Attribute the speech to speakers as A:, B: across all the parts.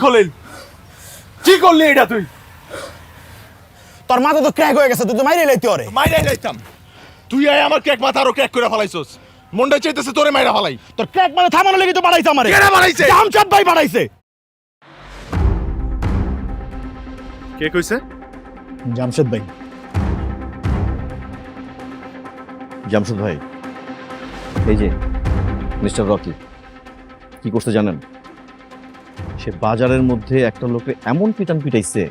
A: খলিল, কি করলি এটা তুই?
B: তোর মাথা তো ক্র্যাক হয়ে গেছে, তুই তো মাইরে লাইতে ওরে।
A: মাইরাই লাইতাম, তুই আয় আমার ক্র্যাক মাথা আরো ক্র্যাক করে ফেলাইছস। মনটা চাইতেছে তোরে মাইরা ফেলাই।
B: তোর ক্র্যাক মানে থামানো লাগি তো বাড়াইছে আমারে।
A: কেন বাড়াইছে?
B: জামশাদ ভাই বাড়াইছে।
A: কে কইছে?
B: জামশাদ ভাই।
C: জামশেদ ভাই, এই যে মিস্টার রকি কি করতে জানেন? সে বাজারের মধ্যে একটা লোকে এমন পিটান পিটাইছে,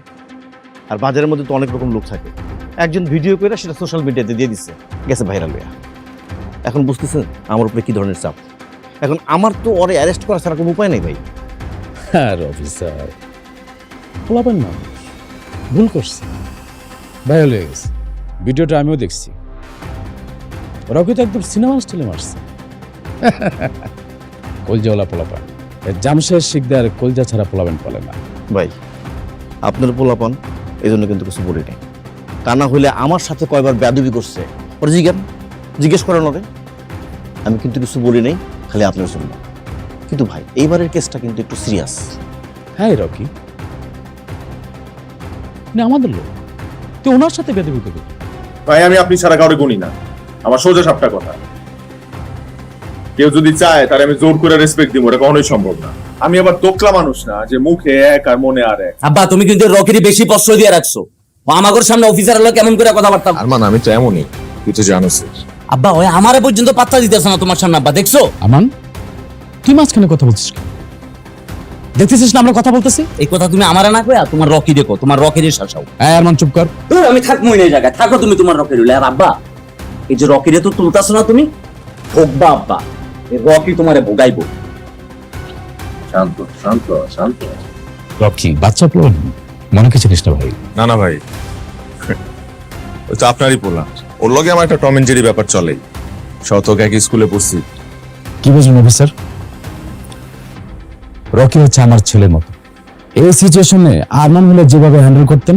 C: আর বাজারের মধ্যে তো অনেক রকম লোক থাকে, একজন ভিডিও করে সেটা সোশ্যাল মিডিয়াতে দিয়ে দিচ্ছে, গেছে ভাইরাল হইয়া। এখন বুঝতেছেন আমার উপরে কি ধরনের চাপ। এখন আমার তো ওরে অ্যারেস্ট করা ছাড়া কোনো উপায় নেই ভাই।
D: হ্যাঁ অফিসার, বলাবেন না, ভুল করছে, ভাইরাল হয়ে গেছে। ভিডিওটা আমিও দেখছি। রকি তো একদম সিনেমা স্টাইলে মারছে। কলজাওয়ালা পোলাপান, জামশেদ শিকদার কলজা ছাড়া পোলাবেন বলে না।
C: ভাই আপনার পোলাপান, এই জন্য কিন্তু কিছু বলি নাই। তা না হইলে আমার সাথে কয়বার বেয়াদবি করছে, ওর জিজ্ঞেস করেন ওরে। আমি কিন্তু কিছু বলি নাই, খালি আপনার জন্য। কিন্তু ভাই এইবারের কেসটা কিন্তু একটু সিরিয়াস।
D: হ্যাঁ রকি, আমাদের লোক, তুই ওনার সাথে বেদবি করবি?
E: ভাই আমি আপনি ছাড়া কাউরে গুনি না, আমার সোজা সাপটা কথা। কেউ যদি চায় তাহলে আমি জোর করে রেসপেক্ট দিব, এটা কখনোই সম্ভব না। আমি আবার তোকলা মানুষ না যে মুখে এক আর মনে আর এক।
F: আব্বা তুমি কিন্তু রকিরে বেশি প্রশ্রয় দিয়ে রাখছো। আমাগোর সামনে অফিসার হলো কেমন করে কথাবার্তা।
E: আরমান আমি তো এমনই, তুই তো জানোস।
F: আব্বা ওই আমারে পর্যন্ত পাত্তা দিতেছে না তোমার সামনে। আব্বা দেখছো?
D: আমান, তুই মাঝখানে কথা বলছিস কেন? দেখতেছিস না আমরা কথা বলতেছি?
F: এই কথা তুমি আমারে না কইয়া তোমার রকি দেখো, তোমার রকিরে শাসাও।
D: হ্যাঁ আরমান চুপ কর।
F: আমি থাকবোই না এই জায়গায়, থাকো তুমি তোমার রকির হইলে। আর আব্বা এই যে রকিরে তো তুলতাছো না তুমি, ভোগবা আব্বা, এই রকি তোমারে ভোগাইবো।
E: শান্ত শান্ত শান্ত।
D: রকি বাচ্চা পোলা, মনে কিছু নিস না ভাই।
E: না না ভাই, ওই তো আপনারই পোলা, ওর লগে আমার একটা টম এন্ড জেরি ব্যাপার চলে। শতক একই স্কুলে পড়ছি।
D: কি বুঝলেন অফিসার? রকি হচ্ছে আমার ছেলের মতো। এই সিচুয়েশনে আরমান হলে যেভাবে হ্যান্ডেল করতেন,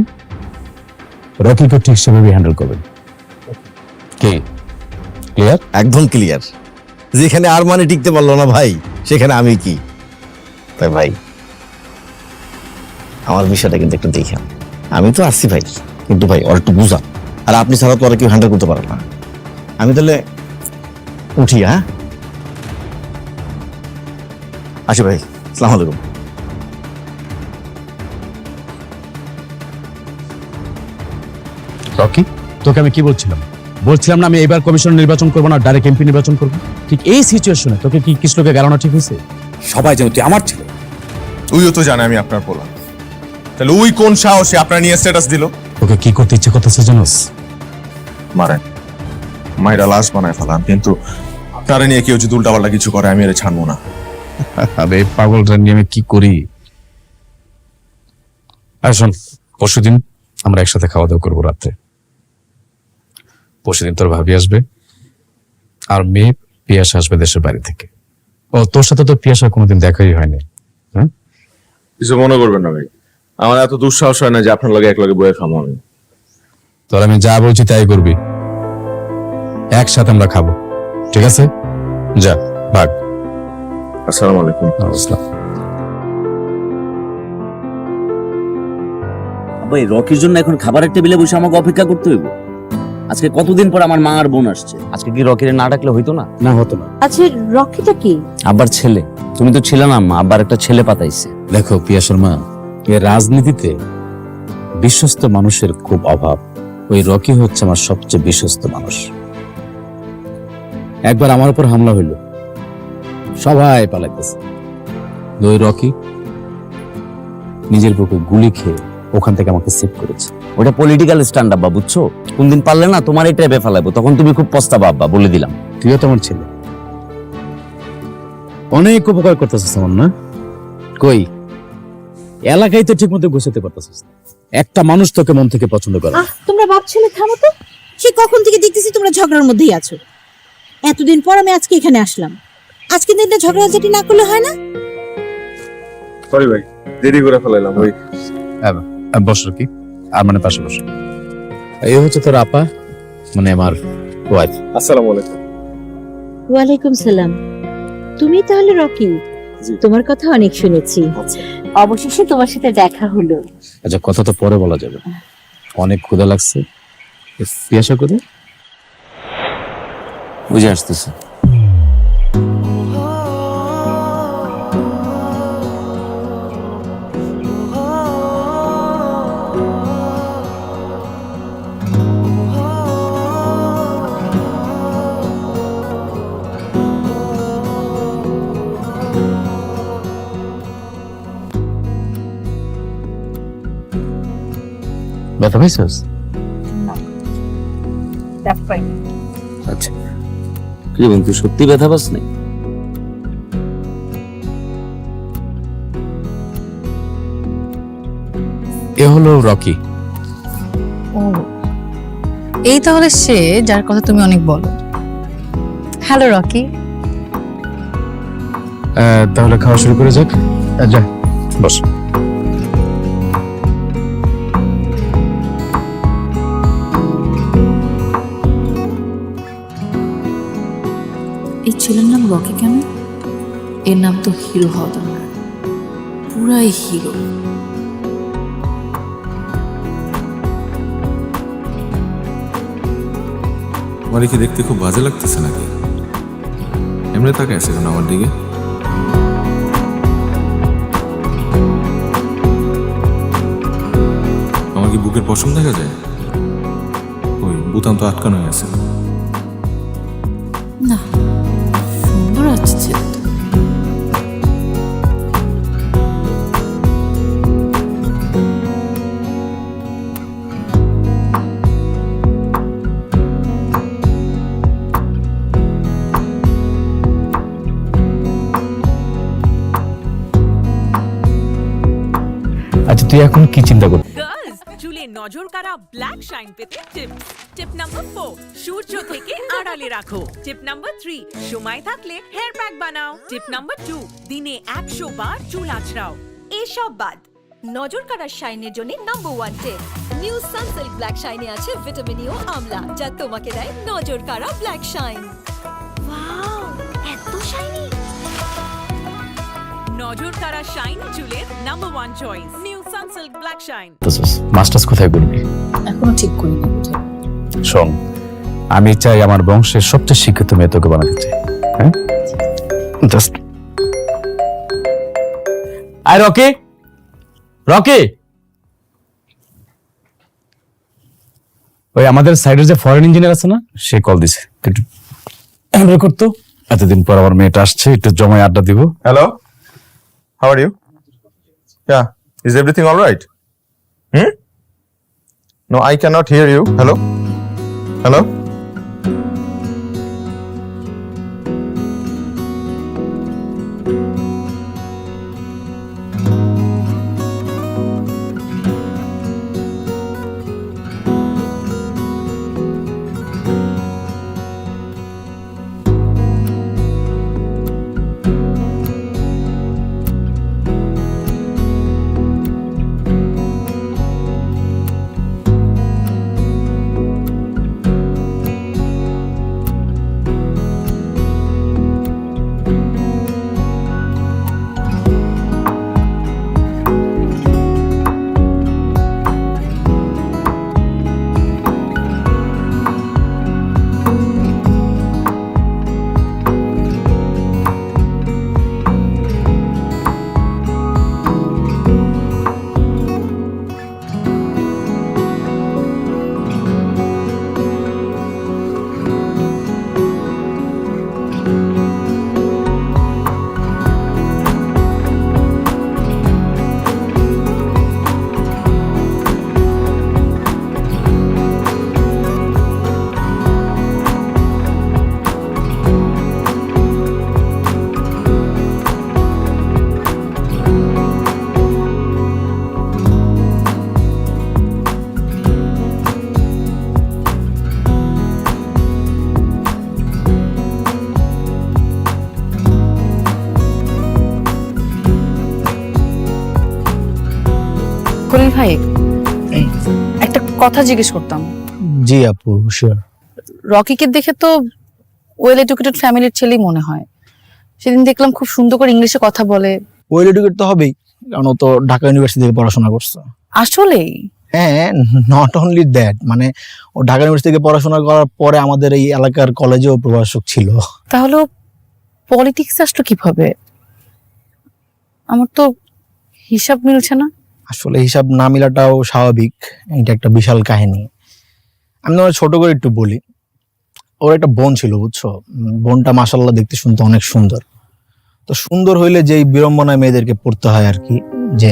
D: রকিকে ঠিক সেভাবে হ্যান্ডেল করবেন। কে ক্লিয়ার?
C: একদম ক্লিয়ার। যেখানে আর মানে টিকতে পারলো না ভাই, সেখানে আমি কি? তাই ভাই আমার বিষয়টা কিন্তু একটু দেখে, আমি তো আসছি ভাই, কিন্তু ভাই ওর একটু বুঝা। আর আপনি ছাড়া তো আর কেউ হ্যান্ডেল করতে পারে না। আমি তাহলে উঠি। হ্যাঁ আসি ভাই, আসসালামু আলাইকুম।
D: রকি, তোকে আমি কি বলছিলাম না আমি এবার কমিশন নির্বাচন করবো না, ডাইরেক্ট এমপি নির্বাচন করবো? ঠিক এই সিচুয়েশনে তোকে কি কৃষ্ণকে গালানো ঠিক হয়েছে? সবাই জানো তুই আমার ছেলে।
E: ওইও তো জানে আমি আপনার পোলা, তাহলে ওই কোন সাহসে আপনার নিয়ে স্ট্যাটাস দিল?
D: তোকে কি করতে ইচ্ছে করতেছে জানোস?
E: মারেন, মাইরা লাশ বানায় ফেলান, কিন্তু আপনারা নিয়ে কেউ যদি উল্টাপাল্টা কিছু করে আমি এর ছাড়বো না।
D: আরে পাগলটা নিয়ে আমি কি করি? আর শোন, পরশুদিন আমরা একসাথে খাওয়া দাওয়া করবো রাতে। পরশুদিন তোর ভাবি আসবে, আর মেয়ে পিয়াসা আসবে দেশের বাড়ি থেকে। ও তোর সাথে তো পিয়াসার কোনোদিন দেখাই হয়নি। হ্যাঁ
E: কিছু মনে করবেন না ভাই, আমার এত দুঃসাহস হয় না যে আপনার লগে এক লগে বয়ে খাবো আমি।
D: তোর আমি যা বলছি তাই করবি, একসাথে আমরা খাবো, ঠিক আছে? যা ভাগ।
E: আসসালামু আলাইকুম।
F: আব্বা এই রকির জন্য এখন খাবারের টেবিলে বসে আমাকে অপেক্ষা করতে হইব? আজকে কতদিন পর আমার মা আর বোন আসছে, আজকে কি রকিরে না ডাকলে হইতো না?
D: না হতো না।
G: আচ্ছা রকিটা কি?
F: আব্বার ছেলে। তুমি তো ছিলে না মা, আব্বার একটা ছেলে পাতাইছে।
D: দেখো পিয়া শর্মা, এই রাজনীতিতে বিশ্বস্ত মানুষের খুব অভাব। ওই রকি হচ্ছে আমার সবচেয়ে বিশ্বস্ত মানুষ। একবার আমার উপর হামলা হইল, সবাই পালাইতেছে। ওই রকি নিজের বুকে গুলি খেয়ে ওখান থেকে আমাকে সেভ করেছে।
F: ওটা পলিটিক্যাল স্ট্যান্ড আব্বা, বুঝছো? কোনদিন পারলে না তোমার এই ট্র্যাপে ফেলাবো, তখন তুমি খুব পস্তাবা আব্বা, বলে দিলাম।
D: তুইও তো আমার ছেলে, অনেক উপকার করতেছিস আমার, না? কই এলাকায় তো ঠিক মতো গোছাতে পারতেছিস না। একটা মানুষ তোকে মন থেকে পছন্দ করে।
G: তোমরা ভাবছিলে থামো তো, সে কখন থেকে দেখতেছি তোমরা ঝগড়ার মধ্যেই আছো। এতদিন পর আমি আজকে এখানে আসলাম, আজকে দিনটা ঝগড়াঝাটি না করলে হয় না?
E: সরি ভাই, দেরি করে ফেলাইলাম। ওই
D: বস কি আর মানে পাশে বস। এই হচ্ছে তোর আপা, মানে আমার ওয়াইফ।
E: আসসালামু আলাইকুম।
G: ওয়ালাইকুম সালাম। তুমি তাহলে রকি?
E: জি।
G: তোমার কথা অনেক শুনেছি,
E: আচ্ছা।
G: অবশেষে তোমার সাথে দেখা হলো।
D: আচ্ছা, কথা তো পরে বলা যাবে, অনেক ক্ষুধা লাগছে। পিয়াসা করে বুঝে আসতেছে। ব্যথা পাইছিস? আচ্ছা, কি বন্ধু, সত্যি ব্যথা পাস নাই? এ হলো রকি।
H: ও, এই তাহলে সে যার কথা তুমি অনেক বলো। Hello Rocky.
D: তাহলে খাওয়া শুরু করে যাক। যা বস।
I: এই ছেলের নাম রকি কেন? এর নাম তো হিরো হওয়া দরকার, পুরাই হিরো।
J: আমার কি দেখতে খুব বাজে লাগতেছে নাকি? এমনি তাকায় আছে কেন আমার দিকে? আমার কি বুকের পশম দেখা যায়? ওই বুতাম তো আটকানো হয়ে আছে।
I: না, সুন্দর আছে ছেলেটা।
D: আচ্ছা, তুই এখন কি চিন্তা করছিস?
K: গার্লস, চুলে নজর কাড়া ব্ল্যাক শাইন পেতে টিপস। টিপ নাম্বার 4, সূর্য থেকে আড়ালে রাখো। টিপ নাম্বার 3, সময় থাকলে হেয়ার প্যাক বানাও। টিপ নাম্বার 2, দিনে 100 বার চুল আঁচড়াও।
L: এসব বাদ, নজর কাড়ার শাইনের জন্য নাম্বার 1 টিপ, নিউ সানসিল্ক ব্ল্যাক শাইনে আছে ভিটামিন ই ও আমলা, যা তোমাকে দেয় নজর কাড়া ব্ল্যাক শাইন। ওয়াও, এত শাইনি!
K: নজর কাড়া শাইন চুলের number 1 choice, new Sunsilk black shine.
D: Masters কোথায় করবি?
I: এখনো ঠিক করিনি।
D: শোন, আমি চাই আমার বংশের সবচেয়ে শিক্ষিত মেয়ে তোকে বানাতে চাই। হ্যাঁ, জাস্ট আই রকি। রকি, ওই আমাদের সাইডের যে ফরেন ইঞ্জিনিয়ার আছে না, সে কল দিছে। একটু হ্যান্ডেল করতো। এতদিন পর আমার মেয়েটা আসছে, একটু জমায় আড্ডা দিব।
E: Hello? How are you? Yeah. Is everything all right? No, I cannot hear you. Hello? Hello?
H: Khalil ভাই, একটা কথা জিজ্ঞেস করতাম।
B: জি আপু, শিওর।
H: রকিকে দেখে তো ওয়েল এডুকেটেড ফ্যামিলির ছেলেই মনে হয়। সেদিন দেখলাম খুব সুন্দর করে ইংলিশে কথা বলে।
B: ওয়েল এডুকেট তো হবেই, কারণ ও তো ঢাকা ইউনিভার্সিটি থেকে পড়াশোনা করছে।
H: আসলেই?
B: হ্যাঁ, নট অনলি দ্যাট, মানে ও ঢাকা ইউনিভার্সিটি থেকে পড়াশোনা করার পরে আমাদের এই এলাকার কলেজেও প্রভাষক ছিল।
H: তাহলে পলিটিক্স আসলো কিভাবে? আমার তো হিসাব মিলছে না।
B: আসলে হিসাব না মিলাটাও স্বাভাবিক, এটা একটা বিশাল কাহিনী। আমি তোমার ছোট করে একটু বলি। ওর একটা বোন ছিল, বুঝছো? বোনটা মাশাআল্লাহ দেখতে শুনতে অনেক সুন্দর। তো সুন্দর হইলে যেই বিড়ম্বনায় মেয়েদেরকে পড়তে হয় আর কি, যে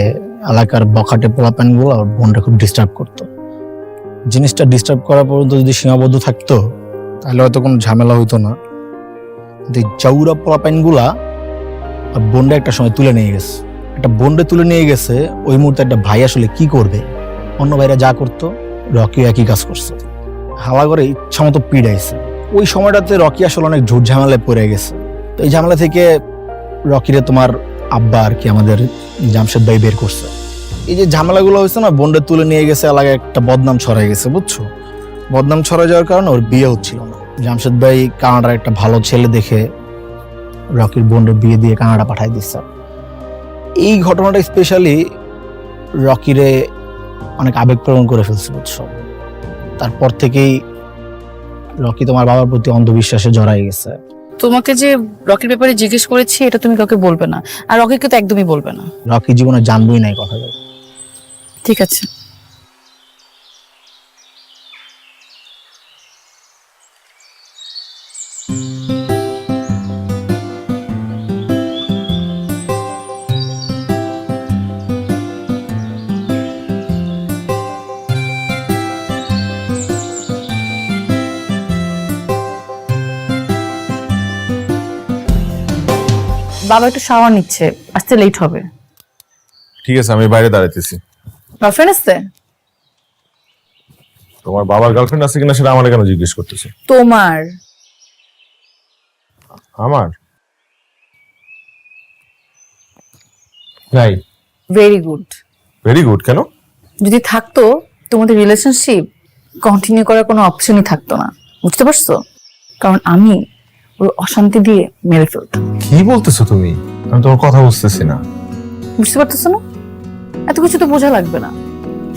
B: এলাকার বখাটে পোলাপানগুলো ওর বোনটা খুব ডিস্টার্ব করতো। জিনিসটা ডিস্টার্ব করা পর্যন্ত যদি সীমাবদ্ধ থাকতো তাহলে হয়তো কোনো ঝামেলা হইতো না। কিন্তু চৌরা পোলাপানগুলা আর বোনটা একটা সময় তুলে নিয়ে গেছে। একটা বোনটা তুলে নিয়ে গেছে, ওই মুহূর্তে একটা ভাই আসলে কি করবে? অন্য ভাইরা যা করতো রকি একই কাজ করছে, হাওয়া করে ইচ্ছা মতো পিড়াইছে। ওই সময়টাতে রকি আসলে অনেক ঝুট ঝামেলায় পড়ে গেছে। তো এই ঝামেলা থেকে রকিরে তোমার আব্বা আর কি আমাদের জামশেদ ভাই বের করছে। এই যে ঝামেলাগুলো হয়েছে না, বোনটা তুলে নিয়ে গেছে, এলাকায় একটা বদনাম ছড়াই গেছে, বুঝছো? বদনাম ছড়াই যাওয়ার কারণে ওর বিয়ে হচ্ছিল না। জামশেদ ভাই কানাডার একটা ভালো ছেলে দেখে রকির বোনের বিয়ে দিয়ে কানাডা পাঠাই দিচ্ছে। এই ঘটনাটা স্পেশালি রকিরে অনেক আবেগপ্রবণ করে ফেলছে, বুঝছো? তারপর থেকেই রকি তোমার বাবার প্রতি অন্ধবিশ্বাসে জড়াই গেছে।
H: তোমাকে যে রকির ব্যাপারে জিজ্ঞেস করেছি এটা তুমি কাউকে বলবে না, আর রকিকে তো একদমই বলবে না।
B: রকি জীবনে জানবই নাই কথা।
H: ঠিক আছে। বাবা একটু শাওয়ার নিচ্ছে, আসতে লেট হবে।
E: ঠিক আছে, আমি বাইরে দাঁড়াইতেছি।
H: গার্লফ্রেন্ড আসছে?
E: তোমার বাবার গার্লফ্রেন্ড আছে কিনা সেটা আমার কেন জিজ্ঞেস করতেছে?
H: তোমার?
E: আমার নাই।
H: Very good.
E: ভেরি গুড কেন?
H: যদি থাকতো তোমাদের রিলেশনশিপ কন্টিনিউ করার কোনো অপশনই থাকতো না, বুঝতে পারছো? কারণ আমি ওর অশান্তি দিয়ে মেরে ফেলতাম।
E: কি বলতেছো তুমি? আমি তোমার কথা বুঝতেছি না।
H: বুঝতে পারতেছো না? এত কিছু তো বোঝা লাগবে না।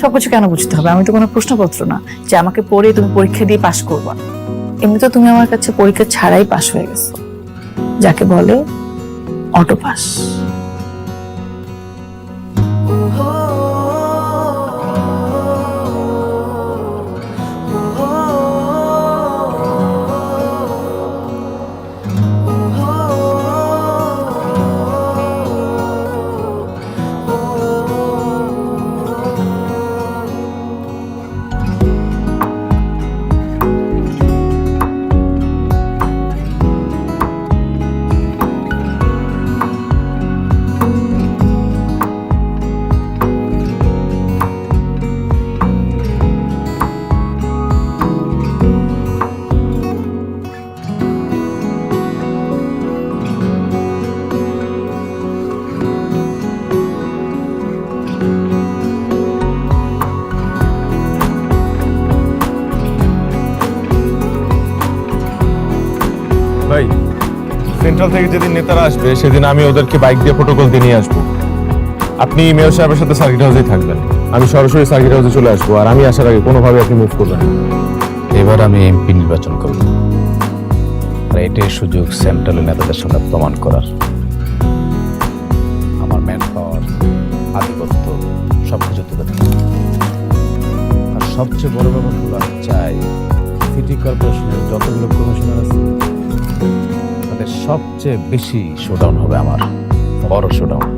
H: সবকিছু কেন বুঝতে হবে? আমি তো কোনো প্রশ্নপত্র না যে আমাকে পড়ে তুমি পরীক্ষা দিয়ে পাশ করবা। এমনিতে তুমি আমার কাছে পরীক্ষা ছাড়াই পাশ হয়ে গেছো, যাকে বলে অটো পাস।
E: ভাই, সেন্ট্রাল থেকে যেদিন নেতারা আসবে সেদিন আমি ওদেরকে বাইক দিয়ে প্রোটোকল দিয়ে নিয়ে আসবো। আপনি মেয়র সাহেবের সাথে সার্কিট হাউসেই থাকবেন। আমি সরাসরি সার্কিট হাউসে চলে আসবো, আর আমি আসার আগে কোনোভাবে আপনি মুভ করবেন না।
D: এবার আমি এমপি নির্বাচন করব, আর এটাই সুযোগ সেন্ট্রালের নেতাদের সামনে প্রমাণ করার আমার ম্যান পাওয়ার, আধিপত্য সবকিছু তুলে দেব। আর সবচেয়ে বড় ব্যাপার হলো আমি চাই সিটি কর্পোরেশনের যতগুলো কমিশনার আছে তাদের সবচেয়ে বেশি শোডাউন হবে আমার, বড় শোডাউন।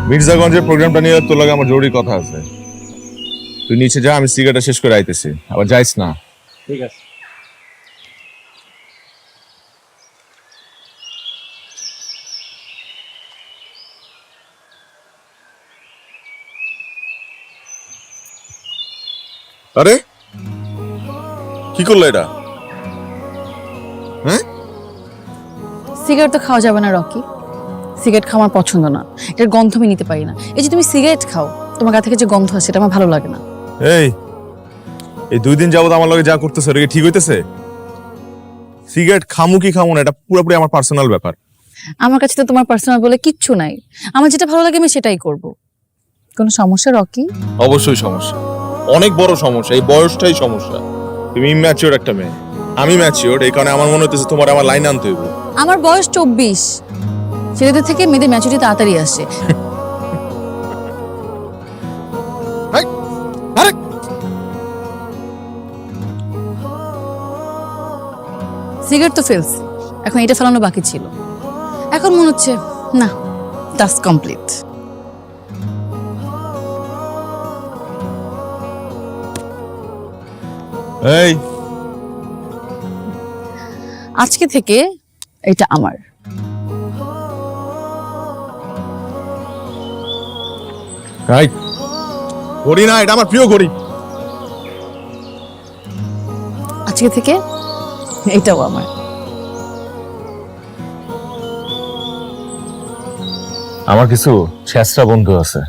E: মির্জাগঞ্জের প্রোগ্রামটা নিয়ে তোর লাগে আমার জরুরি কথা আছে। তুই নিচে যা, আমি সিগারেটটা শেষ করে আইতেছি, আবার যাইস না।
D: ঠিক আছে।
E: আরে কি কি করলো এটা?
H: সিগারেট তো খাওয়া যাবে না রকি, সিগারেট খাওয়া আমার পছন্দ না, এটার গন্ধ আমি নিতে পারি না। এই যে তুমি সিগারেট খাও, তোমার গা থেকে যে গন্ধ আসে সেটা আমার ভালো লাগে না।
E: এই 2 দিন যাবত আমার লগে যা করতেছে এটা কি ঠিক হইতেছে? সিগারেট খামু কি খামু না এটা পুরোপুরি আমার পার্সোনাল ব্যাপার।
H: আমার কাছে তো তোমার পার্সোনাল বলে কিচ্ছু নাই, আমার যেটা ভালো লাগে আমি সেটাই করব। কোনো সমস্যা রকি?
E: অবশ্যই সমস্যা, অনেক বড় সমস্যা। এই বয়সটাই সমস্যা। তুমি ইম্যাচিওর একটা মেয়ে, আমি ম্যাচিওর, এই কারণে আমার মনে হইতেছে তোমার আমার লাইন আনতে হইব।
H: আমার বয়স 24, ছেলেদের থেকে মেয়েদের ম্যাচুরিটি তাড়াতাড়ি আসে। সিগারেট তো ফেলছি, এখন এটা ফেলানো বাকি ছিল। এখন মনে হচ্ছে না, টাস্ক কমপ্লিট।
E: এই
H: আজকে থেকে এটা আমার।
E: ঘড়ি না, এটা আমার প্রিয় ঘড়ি।
H: আজকে থেকে এটাও আমার।
E: আমার কিছু ছেঁচড়া বন্ধু আছে,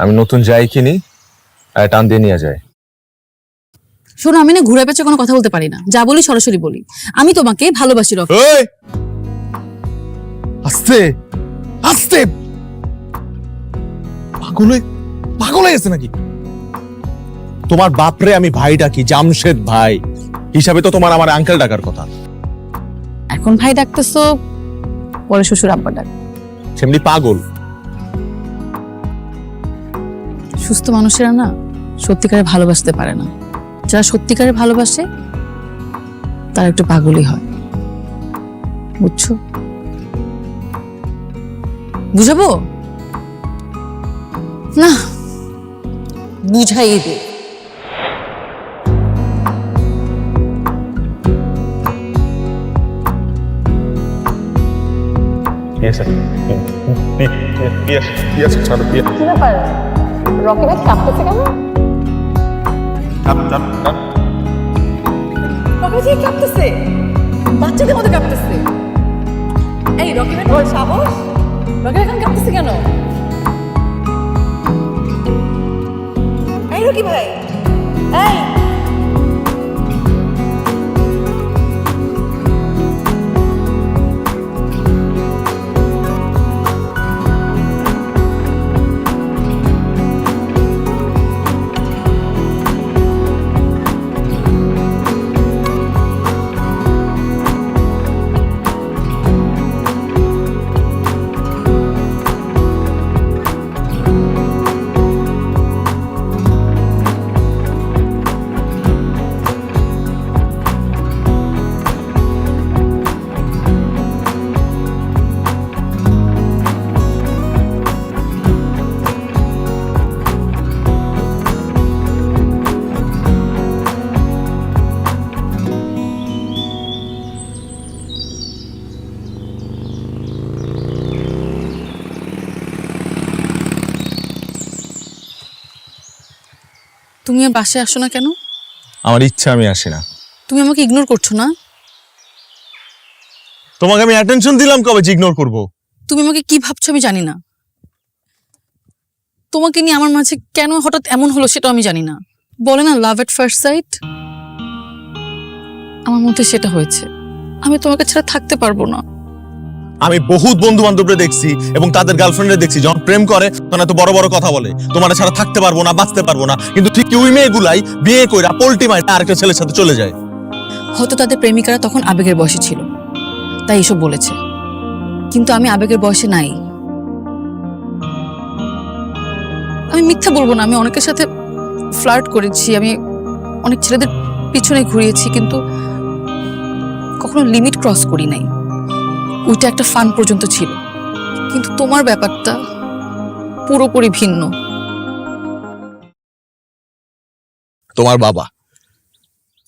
E: আমি নতুন যাই কিনি আর টান দিয়ে নিয়ে যায়।
H: শোনো, আমি না ঘুরে পেঁচে কোনো কথা বলতে পারি না, যা বলি সরাসরি বলি। আমি তোমাকে ভালোবাসি রকি।
E: আস্তে আস্তে, পাগল হয়ে গেছে নাকি? তোমার বাপরে আমি ভাই ডাকি, জামশেদ ভাই হিসাবে তো তোমার আমার আঙ্কেল ডাকার কথা।
H: এখন ভাই ডাকতেছো, পরে শ্বশুর আব্বা ডাক।
E: সেমনি পাগল।
H: সুস্থ মানুষেরা না সত্যিকারে ভালোবাসতে পারে না, যারা সত্যিকারে ভালোবাসে তারা একটু পাগলই হয়, বুঝছো? বুঝাবো না, বুঝাই দে। রকি ভাই কাঁপতেছে কেন? রকি ভাই কাঁপতেছে, বাচ্চাদের মতো কাঁপতেছে। এই রকি ভাই বল সাহস, রকি এখন কাঁপতেছে কেন? এই রকি ভাই, এই তুমি আর বাসায় আসো না কেন?
E: আমার ইচ্ছা, আমি আসি না।
H: তুমি আমাকে ইগনোর করছো না?
E: তোমাকে আমি অ্যাটেনশন দিলাম কবে যে ইগনোর করব?
H: তুমি আমাকে কি ভাবছো আমি জানি না, তোমাকে নিয়ে আমার মাঝে কেন হঠাৎ এমন হলো সেটা আমি জানি না। বলে না লাভ এট ফার্স্ট সাইট, আমার মধ্যে সেটা হয়েছে। আমি তোমাকে ছাড়া থাকতে পারবো না।
E: আমি বহুত বন্ধু বান্ধবরা দেখছি এবং তাদের গার্লফ্রেন্ডে দেখছি, যখন প্রেম করে তখন এত বড় বড় কথা বলে, তোমার ছাড়া থাকতে পারবো না, বাঁচতে পারবো না। কিন্তু ঠিক ওই মেয়েগুলাই বিয়ে কইরা পোল্টি মাইরা আরেকটা ছেলের সাথে চলে যায়।
H: হয়তো তাদের প্রেমিকারা তখন আবেগের বয়সে ছিল, তাই এসব বলেছে। কিন্তু আমি আবেগের বয়সে নাই। আমি মিথ্যা বলবো না, আমি অনেকের সাথে ফ্লার্ট করেছি, আমি অনেক ছেলেদের পিছনে ঘুরিয়েছি, কিন্তু কখনো লিমিট ক্রস করি নাই। ওইটা একটা ফান পর্যন্ত ছিল, কিন্তু তোমার ব্যাপারটা পুরোপুরি ভিন্ন।
E: তোমার বাবা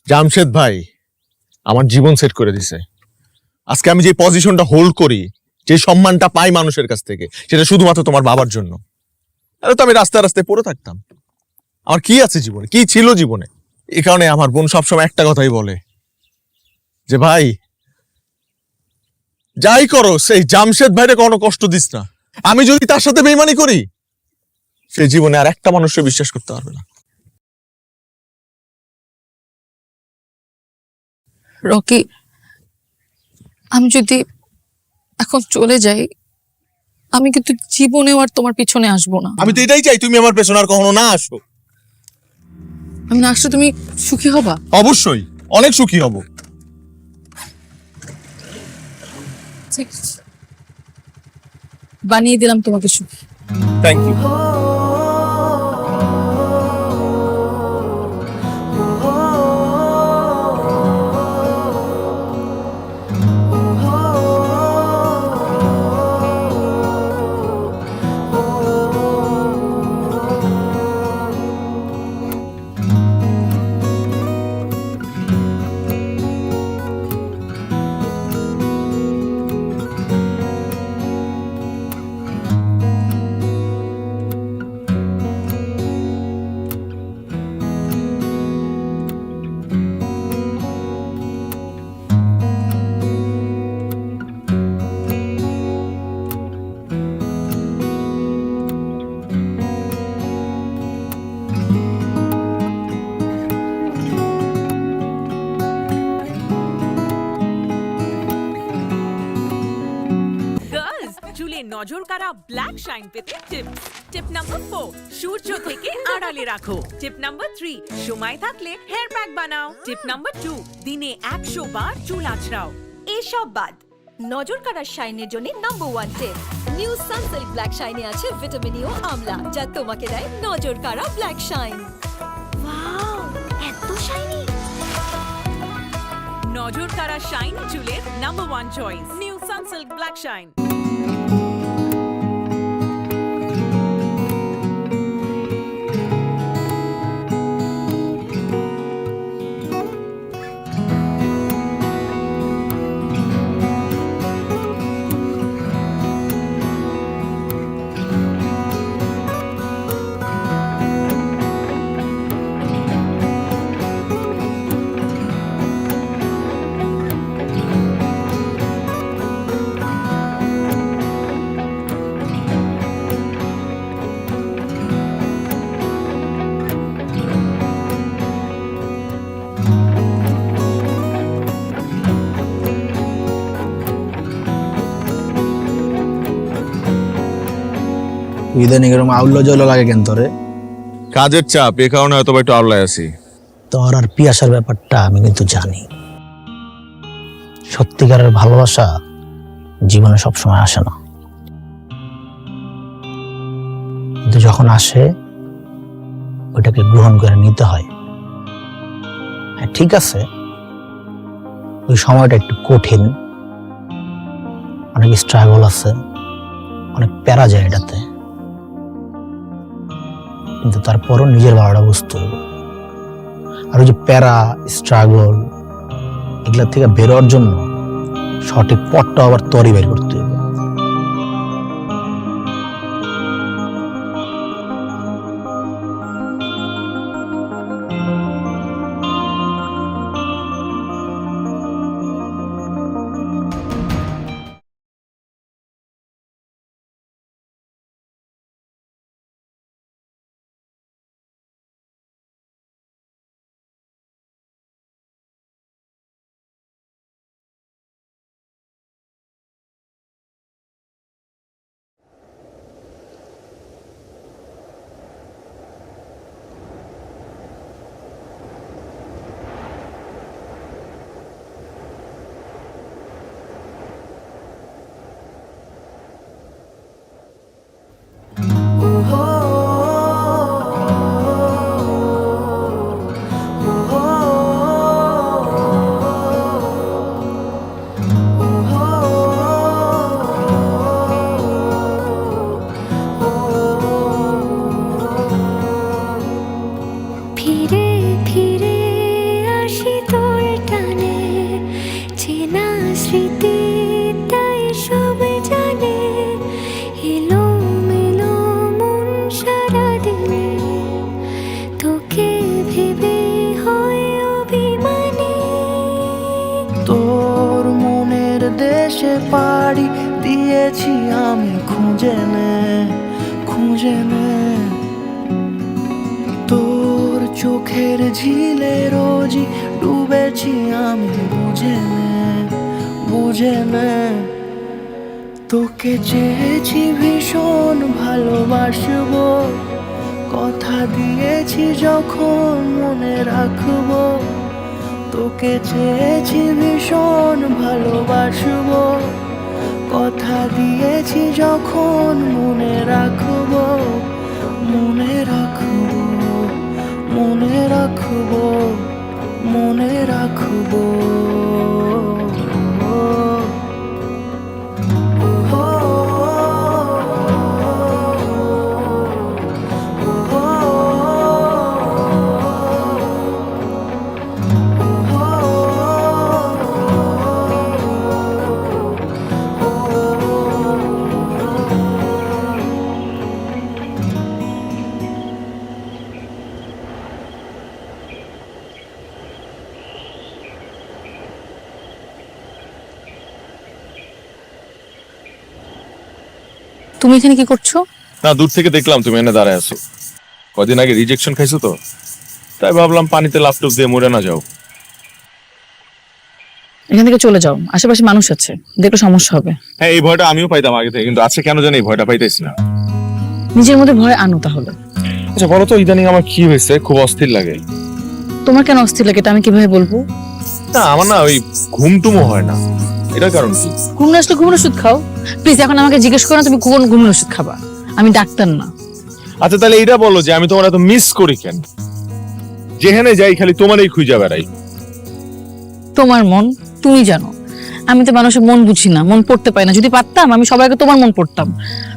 E: জামশেদ ভাই আমার জীবন সেট করে দিছে। আজকে আমি যে পজিশনটা হোল্ড করি, যে সম্মানটা পাই মানুষের কাছ থেকে, সেটা শুধুমাত্র তোমার বাবার জন্য। আরে তো আমি রাস্তায় রাস্তায় পড়ে থাকতাম। আমার কি আছে জীবনে, কি ছিল জীবনে?
A: এই কারণে আমার বোন সবসময় একটা কথাই বলে যে ভাই যাই করো সেই জামশেদ ভাইরে কোনো কষ্ট দিস না। আমি যদি তার সাথে বেইমানি করি সে জীবনে আর একটা মানুষকে বিশ্বাস করতে পারবে না।
H: রকি, আমি যদি এখন চলে যাই, আমি কিন্তু জীবনেও আর তোমার পিছনে আসবো না।
A: আমি তো এটাই চাই, তুমি আমার পেছনে আর কখনো না আসো।
H: আমি না আসলে তুমি সুখী হবা?
A: অবশ্যই, অনেক সুখী হব।
H: ঠিক আছে। বানিয়ে দিলাম তোমাকে সুখী।
A: Thank you.
K: গার্লস, চুলে নজর কাড়া ব্ল্যাক শাইন পেতে টিপস। টিপ নাম্বার 4, সূর্য থেকে আড়ালে রাখো। টিপ নাম্বার 3, সময় থাকলে হেয়ার প্যাক বানাও। টিপ নাম্বার 2, দিনে 100 বার চুল আঁচড়াও।
L: এসব বাদ নজর কাড়ার শাইনের জন্য নাম্বার 1 টিপ নিউ সানসিল্ক ব্ল্যাক শাইনে আছে ভিটামিন ই ও আমলা, যা তোমাকে দেয় নজর কাড়া ব্ল্যাক শাইন। ওয়াও, এত শাইনি!
K: নজর কাড়া শাইনি চুলের number 1 choice, new Sunsilk black shine.
B: ইদানিং এরকম আউল্য জল লাগে কেন তোরে?
A: কাজের চাপ, এ কারণে হয়তো একটু আওলায় আছি।
B: তোর আর পিয়াসার ব্যাপারটা আমি কিন্তু জানি। সত্যিকারের ভালোবাসা জীবনে সবসময় আসে না, কিন্তু যখন আসে ওইটাকে গ্রহণ করে নিতে হয়। হ্যাঁ ঠিক আছে, ওই সময়টা একটু কঠিন, অনেক স্ট্রাগল আছে, অনেক প্যারা যায় এটাতে, কিন্তু তারপরও নিজের ভালোটা বুঝতে হবে। আর ওই যে প্যারা স্ট্রাগল এগুলা থেকে বেরোর জন্য সঠিক পথটা আবার তরি বের করতে হবে।
M: এসে পাড়ি দিয়েছি আমি খুঁজে নে তোর চোখের ঝিলে রোজই ডুবেছি আমি বুঝে নে তোকে চেয়েছি ভীষণ ভালোবাসবো কথা দিয়েছি যখন মনে রাখবো তোকে চেয়েছি ভীষণ ভালোবাসবো কথা দিয়েছি যখন মনে রাখবো মনে রাখবো মনে রাখবো মনে রাখবো
H: তুমি এখানে কি করছো?
A: না, দূর থেকে দেখলাম তুমি এনে দাঁড়ায় আছো। কদিন আগে রিজেকশন খাইছো তো, তাই ভাবলাম পানিতে লাফটুপ দিয়ে মরে না যাও।
H: এখান থেকে চলে যাও, আশেপাশে মানুষ আছে, দেখলে সমস্যা হবে।
A: হ্যাঁ, এই ভয়টা আমিও পাইতাম আগে থেকে, কিন্তু আজকে কেন জানি এই ভয়টা পাইতেছি না।
H: নিজের মধ্যে ভয় আনো তাহলে।
A: আচ্ছা বলো তো, ইদানিং আমার কি হয়েছে? খুব অস্থির লাগে।
H: তোমার কেন অস্থির লাগে এটা আমি কিভাবে বলবো?
A: না, আমার না ওই ঘুমটুমও হয় না। এটার কারণ কি?
H: ঘুম না আসলে ঘুমের ওষুধ খাও। প্লিজ এখন আমাকে জিজ্ঞেস করো না তুমি কোন ঘুমের ওষুধ খাবা। আমি ডাক্তার না।
A: আচ্ছা তাহলে এইটা বলো যে আমি তোমার এত মিস করি কেন? যেখানে যাই খালি তোমারই খুঁজে বেড়াই।
H: তোমার মন তুমি জানো, আমি তো মানুষের মন বুঝি না, মন পড়তে পারি না। যদি পারতাম আমি সবাইকে তোমার মন পড়তাম,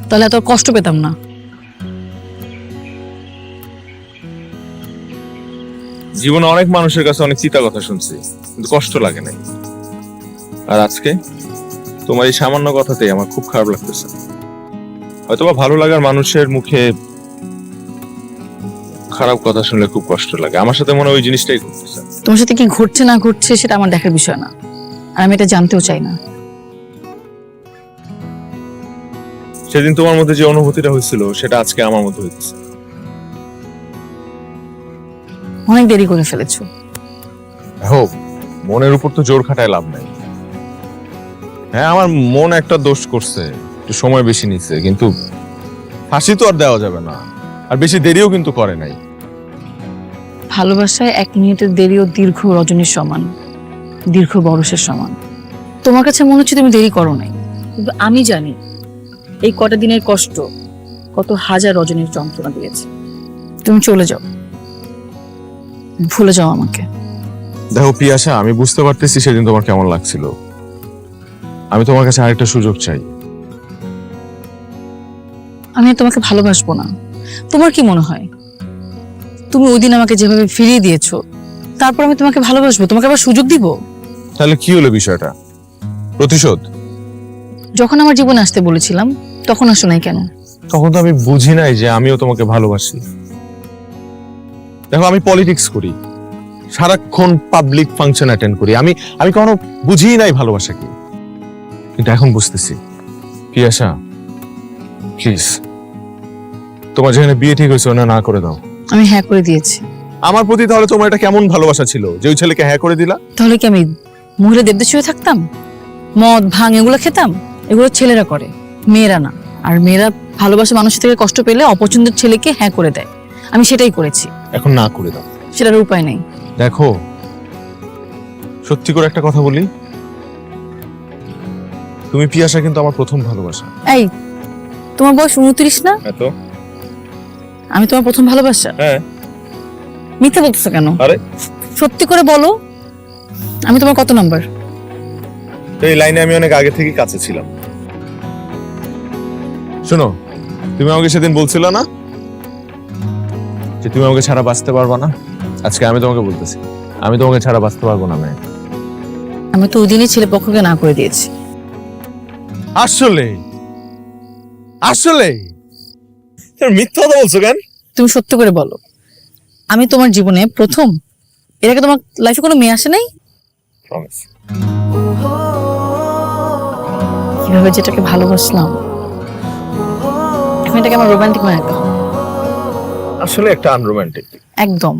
H: তাহলে এত কষ্ট পেতাম না।
A: জীবনে অনেক মানুষের কাছে অনেক চিন্তা কথা শুনছি, কিন্তু কষ্ট লাগে নাই। আর আজকে তোমার এই সামান্য কথাতেই আমার খুব খারাপ লাগতেছে। হয়তোবা ভালো লাগার মানুষের মুখে খারাপ কথা শুনলে খুব কষ্ট লাগে। আমার সাথে মনে হয় ওই জিনিসটাই ঘটতেছে।
H: তোমার সাথে কি ঘটছে না ঘটছে সেটা আমার দেখার বিষয় না, আর আমি এটা জানতেও চাই না।
A: সেদিন তোমার মধ্যে যে অনুভূতিটা হয়েছিল সেটা আজকে আমার মধ্যে হইতেছে।
H: অনেক দেরি করে ফেলেছো।
A: হোক, মনের উপর তো জোর খাটায় লাভ নাই। হ্যাঁ, আমার মন একটা দোষ করছে, একটু সময় বেশি নিচ্ছে, কিন্তু ফাঁসি তো আর দেওয়া যাবে না। আর বেশি দেরিও কিন্তু করে নাই।
H: ভালোবাসায় 1 মিনিটের দেরিও দীর্ঘ রজনীর সমান, দীর্ঘ বরসের সমান। তোমার কাছে মনে হচ্ছে তুমি দেরি করো নাই, কিন্তু আমি জানি এই কটা দিনের কষ্ট কত হাজার রজনীর যন্ত্রণা দিয়েছে। তুমি চলে যাও, ভুলে যাও আমাকে।
A: দেখো পিয়াসা, আমি বুঝতে পারতেছি সেদিন তোমার কেমন লাগছিল। আমি তোমার কাছে আরেকটা সুযোগ চাই।
H: আমি আর তোমাকে ভালোবাসবো না। তোমার কি মনে হয় তুমি ওই দিন আমাকে যেভাবে ফিরিয়ে দিয়েছো, তারপর আমি তোমাকে ভালোবাসবো, তোমাকে আবার সুযোগ দিব?
A: তাহলে কি হলো বিষয়টা? প্রতিশোধ?
H: যখন আমার জীবনে আসতে বলেছিলাম তখন আসো নাই কেন?
A: তখন তো আমি বুঝি নাই যে আমিও তোমাকে ভালোবাসি। দেখো, আমি পলিটিক্স করি, সারাক্ষণ পাবলিক ফাংশন অ্যাটেন্ড করি। আমি কখনো বুঝি নাই ভালোবাসা কি, কিন্তু এখন বুঝতেছি। পিয়াসা প্লিজ, তোমার যেখানে বিয়ে ঠিক হয়েছে ওনা না করে দাও।
H: আমি হ্যাঁ করে দিয়েছি।
A: আমার প্রতি তাহলে তোমার এটা কেমন ভালোবাসা ছিল যে ওই ছেলেকে হ্যাঁ করে দিলা?
H: তাহলে কি আমি মহিলা দেবদেশ হয়ে থাকতাম? মদ ভাঙ এগুলো খেতাম? এগুলো ছেলেরা করে, মেয়েরা না। আর মেয়েরা ভালোবাসা মানুষের থেকে কষ্ট পেলে অপছন্দের ছেলেকে হ্যাঁ করে দেয়। আমি সেটাই করেছি।
A: এখন না করে দাও।
H: সেটার উপায় নেই।
A: দেখো, সত্যি করে একটা কথা বলি, তুমি পিয়াসা কিন্তু আমার প্রথম ভালোবাসা।
H: এই, তোমার বয়স 29 না?
A: এত
H: আমি তোমার প্রথম ভালোবাসা?
A: হ্যাঁ।
H: মিথ্যা বলতেছো কেন?
A: আরে
H: সত্যি করে বলো, আমি তোমার কত নাম্বার?
A: এই লাইনে আমি অনেক আগে থেকে কাছে ছিলাম। শোনো, তুমি আমাকে সেদিন বলছিল না যে তুমি আমাকে ছাড়া বাঁচতে পারবা না? আজকে আমি তোমাকে বলতেছি, আমি তোমাকে ছাড়া বাঁচতে পারবো না।
H: আমি তো ওই দিনই ছেলে পক্ষকে না করে দিয়েছি।
A: আসলে আসলে মিথ্যা কথা বলছো কেন?
H: তুমি সত্যি করে বলো, আমি তোমার জীবনে প্রথম? এর আগে তোমার লাইফে কোনো মেয়ে আসে নাই?
A: প্রমিস।
H: কিভাবে যেটাকে ভালোবাসলাম, এখন এটাকে আমার রোমান্টিক মনে একটা
A: আসলে একটা আনরোমান্টিক।
H: একদম।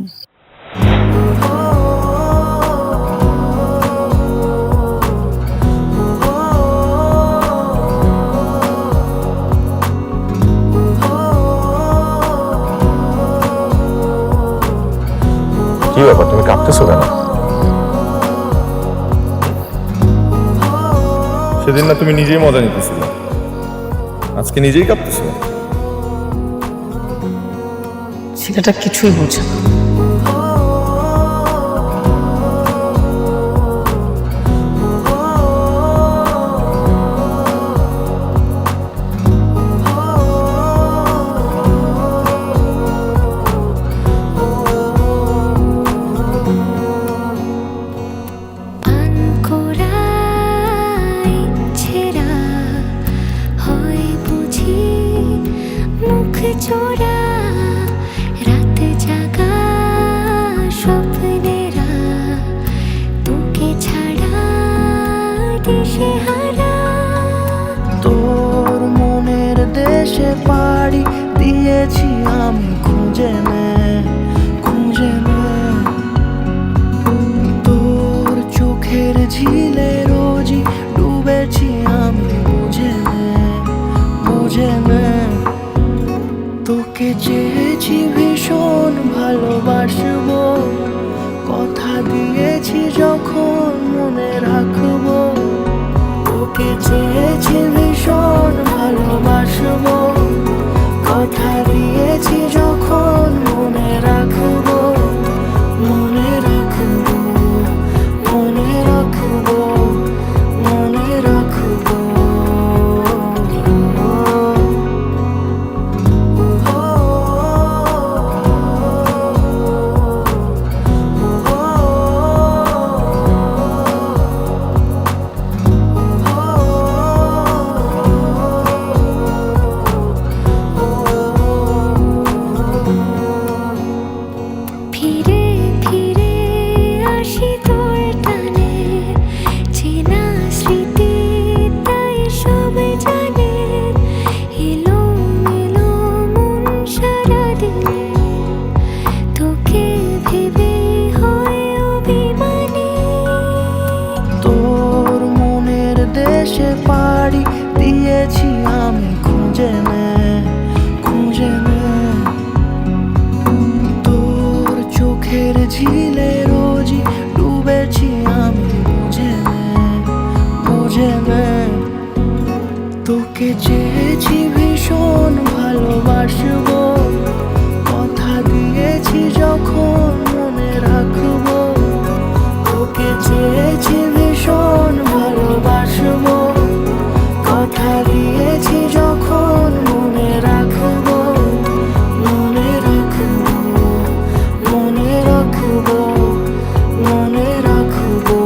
A: কি ব্যাপার, তুমি কাঁপতেছো কেন?
E: সেদিন না তুমি নিজেই মজা নিতেছিলে, আজকে নিজেই কাঁপতেছো।
H: ছেলেটা কিছুই বোঝে না।
M: তোর মনের দেশে পাড়ি দিয়েছি আমি খুঁজে নে, খুঁজে নে। তোর চোখের ঝিলে রোজই ডুবেছি আমি, বুঝে নে, বুঝে নে। তোকে চেয়েছি ভীষণ ভালোবাসবো, কথা দিয়েছি যখন মনে রাখবো। তোকে চেয়েছি ভীষণ ভালোবাসবো, কথা দিয়েছি যখন মনে রাখবো, মনে রাখবো, মনে রাখবো, মনে রাখবো।
L: ফিরে ফিরে আসি তোর টানে, চেনা স্মৃতি তাই সব জানে। এলো এলো মন সারাদিনে, তোকে ভেবে হয় অভিমানী।
M: তোর মনের দেশে পাড়ি দিয়েছি আমি খুঁজে নে, খুঁজে নে। তোর চোখের ঝিলে রোজই ডুবেছি আমি, বুঝে নে, বুঝে নে। তোকে চেয়েছি ভীষণ ভালোবাসবো, কথা দিয়েছি যখন মনে রাখবো। তোকে চেয়েছি ভীষণ ভালোবাসবো, কথা দিয়েছি যখন মনে রাখবো, মনে রাখবো, মনে রাখবো, মনে রাখবো।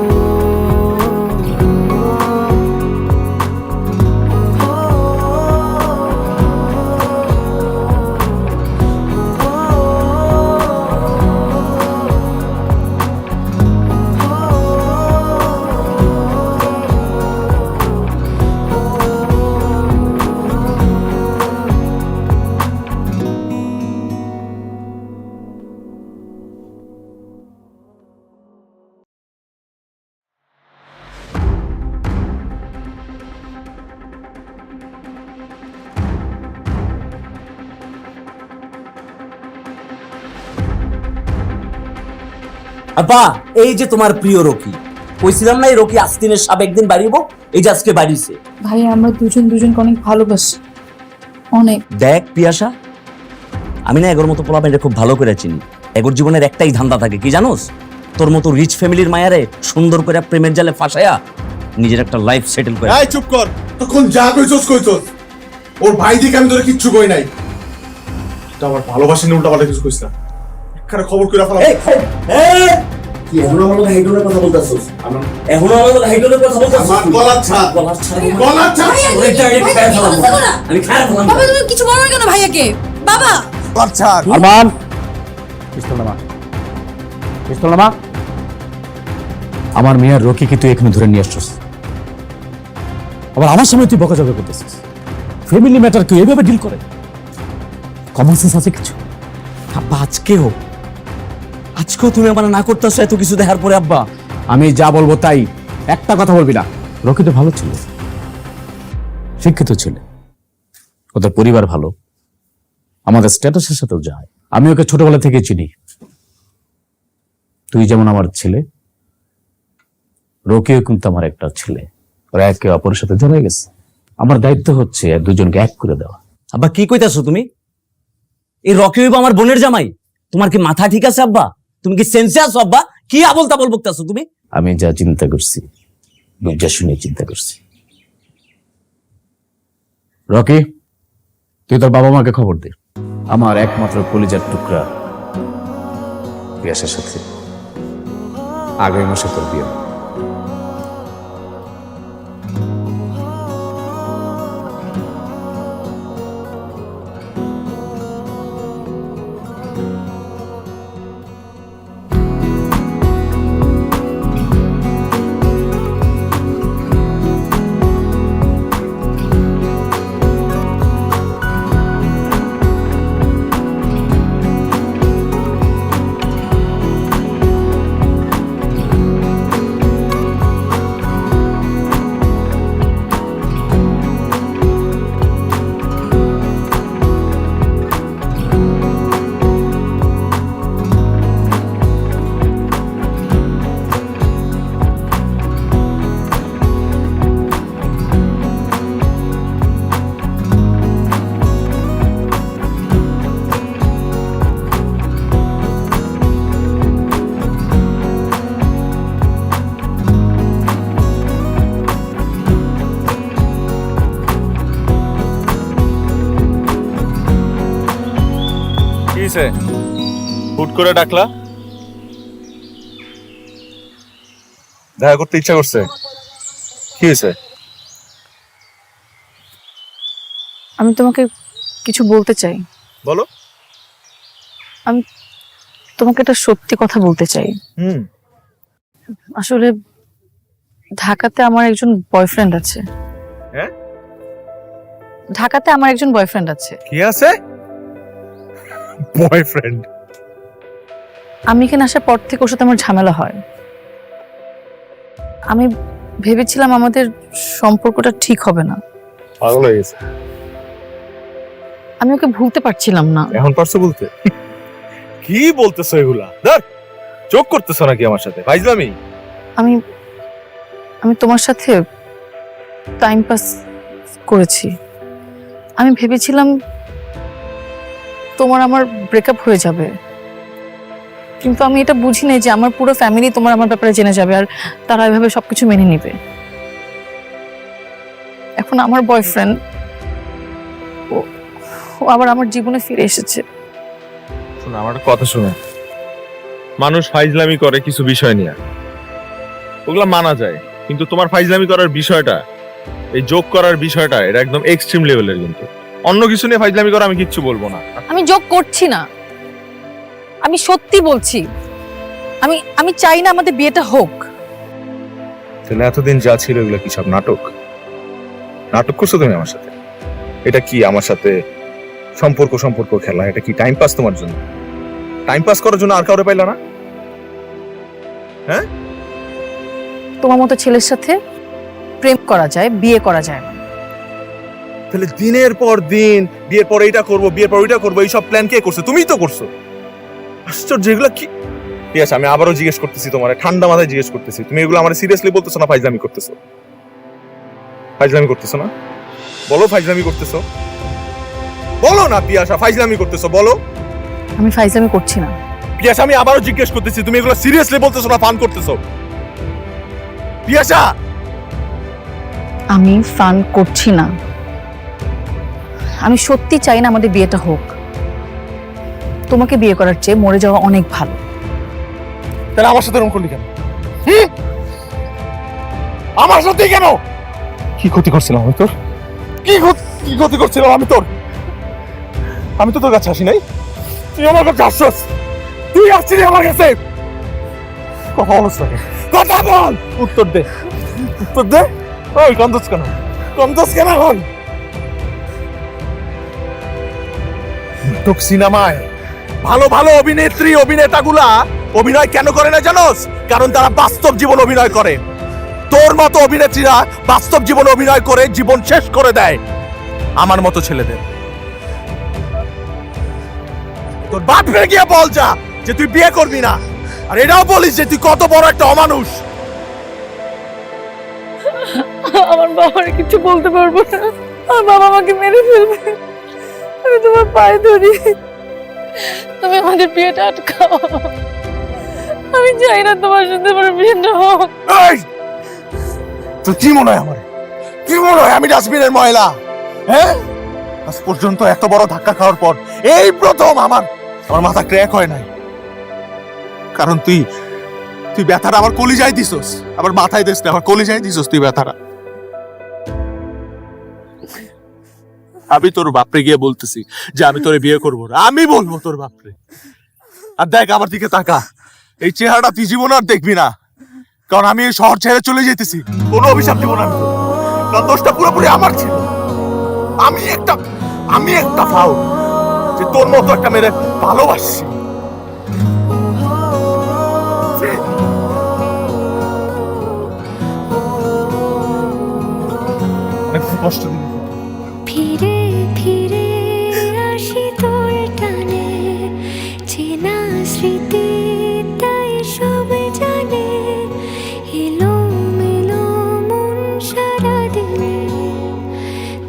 F: আপা, এই যে তোমার প্রিয় রকি, কইছিলাম না এই রকি আস্তিনের সাপ একদিন বাড়িব, এই যে আজকে বাড়িছে।
H: ভাই আমরা দুজনকে অনেক ভালোবাসি, অনেক।
F: দেখ পিয়াসা, আমি না এগোর মতো পোলাপাইনটা খুব ভালো করে চিনি। এগোর জীবনের একটাই ধান্দা থাকে, কি জানোস? তোর মতো রিচ ফ্যামিলির মায়ারে সুন্দর করে প্রেমের জালে ফাঁসায়া নিজের একটা লাইফ সেটেল করে।
E: এই চুপ কর, তখন যা কইছস কইছস। ওর ভাই দিকে আমি তোরে কিচ্ছু কই নাই। এটা আমার ভালোবাসা নিয়ে উল্টাপাল্টা কিছু কইছ না। এখানে খবর কইরা ফেলা।
F: কি এখনো আমার লগে হাইড্রোলের কথা বলতাছস? এখনো আমার লগে হাইড্রোলের কথা বলতাছস?
E: আমার গলার ছাপ,
F: গলার ছাড়,
E: গলার ছাপ।
F: ওরে ডাইরেক্ট খায় ফেলাম। আমি খায় ফেলাম।
G: বাবা তুমি কিছু বলো না কেন ভাইয়াকে? বাবা
E: গলার ছাপ।
D: আরমান, পিস্তল নামা, পিস্তল নামা। আমার মেয়ের রকিকে তুই এখানে ধরে নিয়ে আসছিস, আবার আমার সামনে তুই বকাঝকা করতেছিস। ফ্যামিলি ম্যাটার কেউ এভাবে ডিল করে? কমন সেন্স আছে কিছু?
F: আব্বা আজকেও তুমি আমার না করতেছো এত কিছু দেখার পরে? আব্বা
D: আমি যা বলবো তাই, একটা কথা বলবি না। রকি তো ভালো ছিল, শিক্ষিত ছিল, ওদের পরিবার ভালো, আমাদের স্ট্যাটাসের সাথেও যায়। আমি ওকে ছোটবেলা থেকে চিনি। তুই যেমন আমার ছেলে, রকিও কিন্তু আমার একটা ছেলে। ওরা একে অপরের সাথে জড়ে গেছে। আমার দায়িত্ব হচ্ছে দুজনকে এক করে দেওয়া।
F: আব্বা কি কইতাছো তুমি? এই রকি হইব আমার বোনের জামাই? তোমার কি মাথা ঠিক আছে আব্বা? তুমি কি সেন্সে আছো আব্বা? কি আবল তাবল বকতাছো তুমি?
D: আমি যা চিন্তা করছি বুঝা শুনে চিন্তা করছি। রকি, তুই তোর বাবা মাকে খবর দে, আমার একমাত্র কলিজার টুকরা পিয়াসার সাথে আগামী মাসে তোর বিয়ে।
E: হুট করে ডাকলা? দেখা করতে ইচ্ছা করছে? কি হয়েছে?
H: আমি তোমাকে কিছু বলতে চাই।
E: বলো।
H: আমি তোমাকে একটা সত্যি কথা বলতে চাই। আসলে ঢাকাতে আমার একজন বয়ফ্রেন্ড আছে।
E: হ্যাঁ?
H: ঢাকাতে আমার একজন বয়ফ্রেন্ড আছে।
E: কি আছে? বয়ফ্রেন্ড?
H: আমি এখানে আসার পর থেকে ওর সাথে আমার ঝামেলা হয়। আমি ভেবেছিলাম আমাদের সম্পর্কটা ঠিক হবে না।
E: পাগল হয়ে গেছে?
H: আমি ওকে ভুলতে পারছিলাম না।
E: এখন পারছো বলতে? কি বলতেছো এগুলা? ধর, চোখ করতেছো নাকি আমার সাথে? ফাইজলামি?
H: আমি আমি তোমার সাথে টাইম পাস করেছি। আমি ভেবেছিলাম তোমার আমার ব্রেকআপ হয়ে যাবে, কিন্তু আমি এটা বুঝি নাই যে আমার পুরো ফ্যামিলি তোমার আমার ব্যাপারে জেনে যাবে আর তারা এভাবে সবকিছু মেনে নিবে। এখন আমার বয়ফ্রেন্ড ও আবার আমার জীবনে ফিরে এসেছে।
E: শোনো, আমার কথা শোনো। মানুষ ফাইজলামি করে কিছু বিষয় নিয়ে, ওগুলা মানা যায়, কিন্তু তোমার ফাইজলামি করার বিষয়টা, এই জোক করার বিষয়টা, এটা একদম এক্সট্রিম লেভেলের। কিন্তু অন্য কিছু নিয়ে ফাইজলামি করা আমি কিচ্ছু বলবো না।
H: আমি জোক করছি না, আমি সত্যি বলছি। আমি চাই না আমাদের বিয়েটা হোক।
E: তাহলে এতদিন যা ছিল এগুলো কি সব নাটক? নাটক করছো তুমি আমার সাথে? এটা কি আমার সাথে সম্পর্ক খেলা? এটা কি টাইম পাস তোমার জন্য? টাইম পাস করার জন্য আর কাউরে পাইলা না? হ্যাঁ,
H: তোমার মতো ছেলের সাথে প্রেম করা যায়, বিয়ে করা যায় না।
E: তাহলে দিনের পর দিন বিয়ের পর এইটা করবো, বিয়ের পর ওইটা করবো, এইসব প্ল্যান কে করছে? তুমিই তো করছো। আশ্চর্য, এগুলো কি? ঠিক আছে, আমি আবারও জিজ্ঞেস করতেছি, তোমার ঠান্ডা মাথায় জিজ্ঞেস করতেছি, তুমি এগুলো আমার সিরিয়াসলি বলতেছো না ফাইজলামি করতেছো? ফাইজলামি করতেছো না? বলো, ফাইজলামি করতেছো? বলো না পিয়াসা, ফাইজলামি করতেছো? বলো।
H: আমি ফাইজলামি করছি না।
E: পিয়াসা, আমি আবারও জিজ্ঞেস করতেছি, তুমি এগুলো সিরিয়াসলি বলতেছো না ফান করতেছো? পিয়াসা,
H: আমি ফান করছি না। আমি সত্যি চাই না আমাদের বিয়েটা হোক। তোমাকে বিয়ে করার চেয়ে মরে যাওয়া অনেক ভালো।
E: তাহলে আমার সাথে এরকম করলি কেন? আমার সাথে কেন? কি ক্ষতি করছিলাম আমি তোর? কি ক্ষতি করছিলাম আমি তোর? আমি তো তোর কাছে আসি নাই, তুই আমার কাছে আসছস। তুই আসছিলি আমার কাছে, কথা বলছ না? কথা বল, উত্তর দে, উত্তর দে। ওই কান্দছ কেন?
A: কমতস কেন এখন? নাটক সিনেমায় ভালো ভালো অভিনেত্রী অভিনেতাগুলা অভিনয় কেন করে না জানোস? কারণ তারা বাস্তব জীবন অভিনয় করে। তোর মতো অভিনেত্রীরা বাস্তব জীবন অভিনয় করে জীবন শেষ করে দেয় আমার মতো ছেলেদের। তোর বাপরে গিয়ে বল যা যে তুই বিয়ে করবি না, আর এটাও বলিস যে তুই কত বড় একটা অমানুষ।
H: আমার বাবার কিছু বলতে পারবো না, আমার বাবা আমাকে মেরে ফেলবে। আমি তোমার পায়ে ধরি, তুমি আমাদের বিয়েটা আটকাও। আমি চাই না তোমার সাথে আমার বিয়েটা হোক।
A: এই তো কি মনে হয় আমার, কি মনে হয় আমি ডাস্টবিনের ময়লা? হ্যাঁ, আজ পর্যন্ত এত বড় ধাক্কা খাওয়ার পর এই প্রথম আমার মাথা ক্র্যাক হয় নাই। কারণ তুই ব্যথাটা আমার কলিজায় দিছস, আবার মাথায় দিস না, আমার কলিজায় দিছস তুই ব্যথাটা। আমি তোর বাপরে গিয়ে বলতেছি যে আমি তোরে বিয়ে করবো না, আমি বলবো তোর বাপরে। আর দেখ আমার দিকে তাকা, এই চেহারাটা তুই জীবন আর দেখবি না, কারণ আমি এই শহর ছেড়ে চলে যেতেছি। কোনো অভিশাপ দিব না আমি তোর, কারণ দোষটা পুরোপুরি আমার ছিল। আমি একটা ফাউল যে তোর মতো একটা মেয়ের ভালোবাসি। কষ্ট দিবি।
L: ফিরে ফিরে আসি তোর টানে, চেনা স্মৃতি তাই সব জানে। এলো মেলো মন সারাদিনে,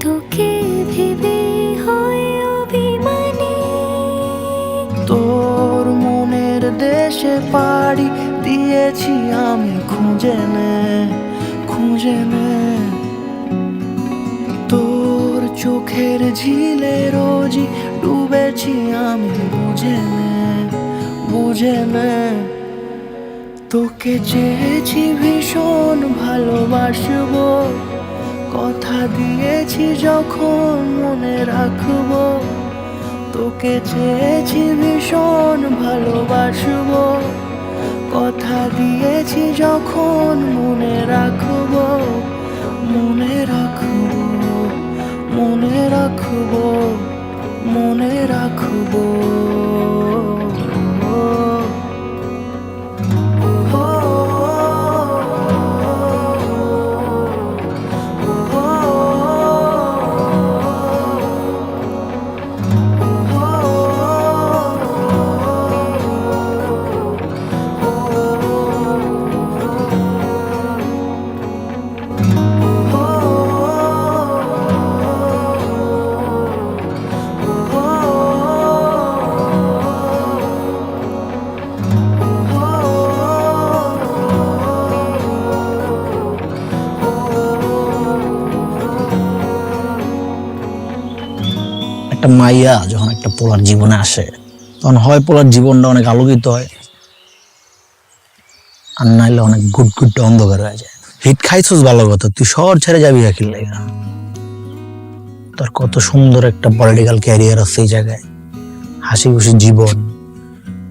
L: তোকে ভেবে হয় অভিমানে।
M: তোর মনের দেশে পাড়ি দিয়েছি আমি খুঁজে নে তোর চোখের ঝিলে রোজই ডুবেছি আমি বুঝে নে তোকে চেয়েছি ভীষণ ভালোবাসবো, কথা দিয়েছি যখন মনে রাখবো। তোকে চেয়েছি ভীষণ ভালোবাসবো, কথা দিয়েছি যখন মনে রাখবো। মনে রাখবো, মনে রাখবো, মনে রাখবো।
B: একটা মাইয়া যখন একটা পোলার জীবনে আসে তখন হয় পোলার জীবনটা অনেক আলোকিত হয়, আর নাইলে অনেক গুটগুটটা অন্ধকার হয়ে যায়। হিট খাইছস ভালো কথা, তুই শহর ছেড়ে যাবি রাখির লাইগা। তোর কত সুন্দর একটা পলিটিক্যাল ক্যারিয়ার আছে এই জায়গায়, হাসি খুশি জীবন,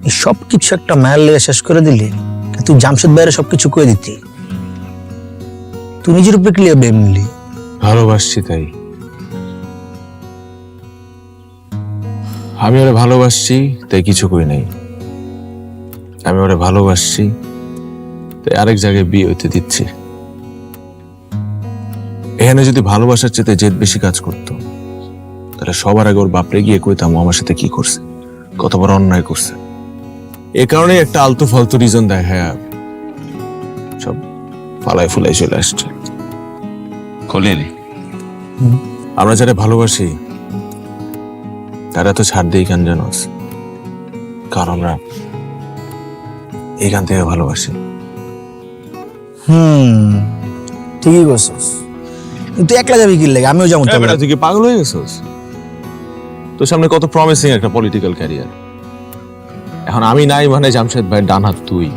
B: এই সব কিছু একটা মায়ের লেগে শেষ করে দিলি। তুই জামশেদ বাইরে সবকিছু করে দিতি, তুই নিজের উপরে ক্লিয়ার ব্লেম নিলি।
A: ভালোবাসছি তাই, আমি ওরে ভালোবাসছি তাই কিছু করি নাই। আমি ওরে ভালোবাসছি তাই আরেক জায়গায় বিয়ে হইতে দিচ্ছি। এখানে যদি ভালোবাসার চেয়ে জেদ বেশি কাজ করতো তাহলে সবার আগে ওর বাপরে গিয়ে কইতাম ও আমার সাথে কি করছে, কত বড় অন্যায় করছে। এ কারণে একটা আলতু ফালতু রিজন দেখায় সব ফালাই ফুলাই চলে আসছে।
F: খোলেনি
A: আমরা যারা ভালোবাসি তারা তো ছাড় দিয়ে কেন জানোস? কারণ আমরা এখান থেকে ভালোবাসি।
B: ঠিকই বলছিস, তুই একলা যাবি কি লাগে? আমিও যেমন
A: তুই কি পাগল হয়ে গেছিস? তোর সামনে কত প্রমিসিং একটা পলিটিক্যাল ক্যারিয়ার, এখন আমি নাই মানে জামশেদ ভাই ডান হাত তুই।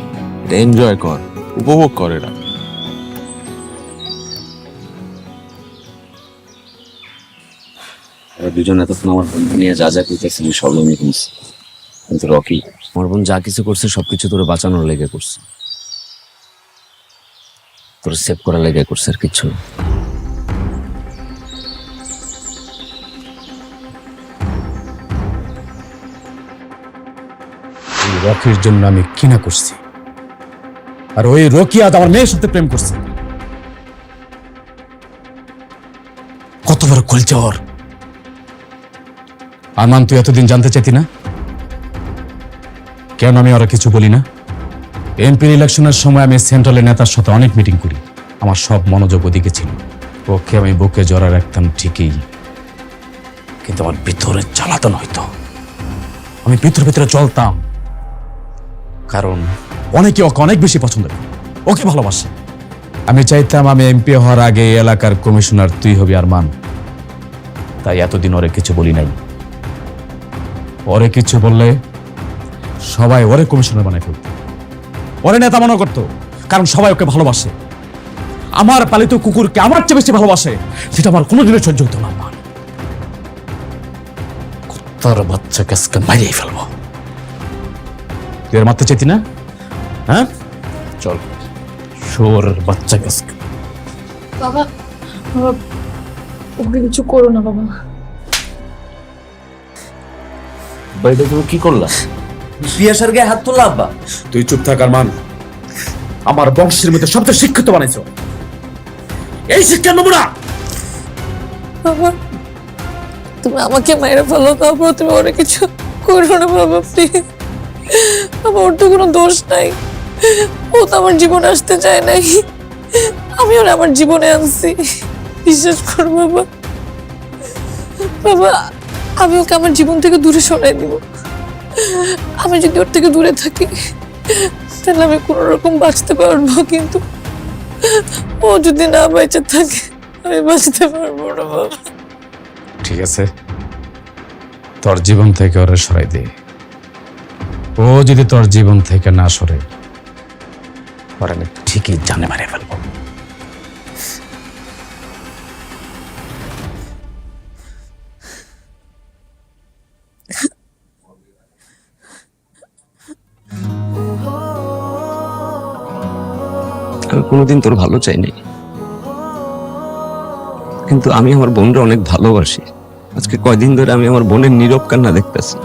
A: এটা এনজয় কর, উপভোগ কর। এটা
F: দুজন এতক্ষণ আমার বন্ধু নিয়ে যা যা করতেছিলি সব আমি শুনছি, কিন্তু রকি আমার বোন যা কিছু করছে সবকিছু তোর বাঁচানোর লেগে করছে, তোর সেভ করার লেগে করছে, আর কিচ্ছু না।
D: এই রকির জন্য আমি ঘৃণা করছি, আর ওই রকি আজ আমার মেয়ের সাথে প্রেম করছে। কত বড় কলচা ওর! আরমান, তুই এতদিন জানতে চাইতি না কেন আমি ওরা কিছু বলি না? এমপির ইলেকশনের সময় আমি সেন্ট্রালের নেতার সাথে অনেক মিটিং করি, আমার সব মনোযোগ ওদিকে ছিল। ওকে আমি বুকে জড়া রাখতাম ঠিকই, কিন্তু আমার ভিতরে জ্বালাতন হইতো। আমি ভিতরে চলতাম, কারণ অনেকে ওকে অনেক বেশি পছন্দ করে, ওকে ভালোবাসে। আমি চাইতাম আমি এমপি হওয়ার আগে এই এলাকার কমিশনার তুই হবি আরমান, তাই এতদিন ওরে কিছু বলি নাই। ওরে কিছু বললে সবাই ওরে কমিশনার বানায় ফেলত, ওরে নেতা মনে করতো, কারণ সবাই ওকে ভালোবাসে। আমার পালিত কুকুরকে আমার চেয়ে বেশি ভালোবাসে, সেটা আমার কোনোদিনও সহ্য হতো না। আমার কুত্তার বাচ্চাকে আজকে মারিয়ে ফেলবো। তুই এর মারতে চাইতি না? হ্যাঁ, চল, শোর বাচ্চাকে আজকে।
H: বাবা, বাবা, ওকে কিছু করো না বাবা।
F: বাড়িতে তুমি কি করলা? পিয়াসার গায়ে হাত তুললা আব্বা?
D: তুই চুপ থাক আরমান। আমার বংশের মধ্যে সবচেয়ে শিক্ষিত বানাইছো, এই শিক্ষা নমুনা।
H: বাবা, তুমি আমাকে মেরে ফেলো, তারপর তুমি ওরা কিছু করো না বাবা, প্লিজ। বাবা, ওর তো কোনো দোষ নাই, ও তো আমার জীবনে আসতে চায় নাই, আমি ওরা আমার জীবনে আনছি, বিশ্বাস করো বাবা। বাবা, আমি ওকে আমার জীবন থেকে দূরে সরাই দিব। আমি যদি ওর থেকে দূরে থাকি তাহলে আমি কোনো রকম বাঁচতে পারবো, কিন্তু ও যদি না বেঁচে থাকে আমি বাঁচতে পারবো না বাবা।
D: ঠিক আছে, তোর জীবন থেকে ওরা সরাই দে। ও যদি তোর জীবন থেকে না সরে, ওরা আমি ঠিকই জানে মারে ফেলবো।
F: আমি কোনোদিন তোর ভালো চাই নাই, কিন্তু আমি আমার বোনরা অনেক ভালোবাসি। আজকে কয়দিন ধরে আমি আমার বোনের নীরব কান্না দেখতেছি।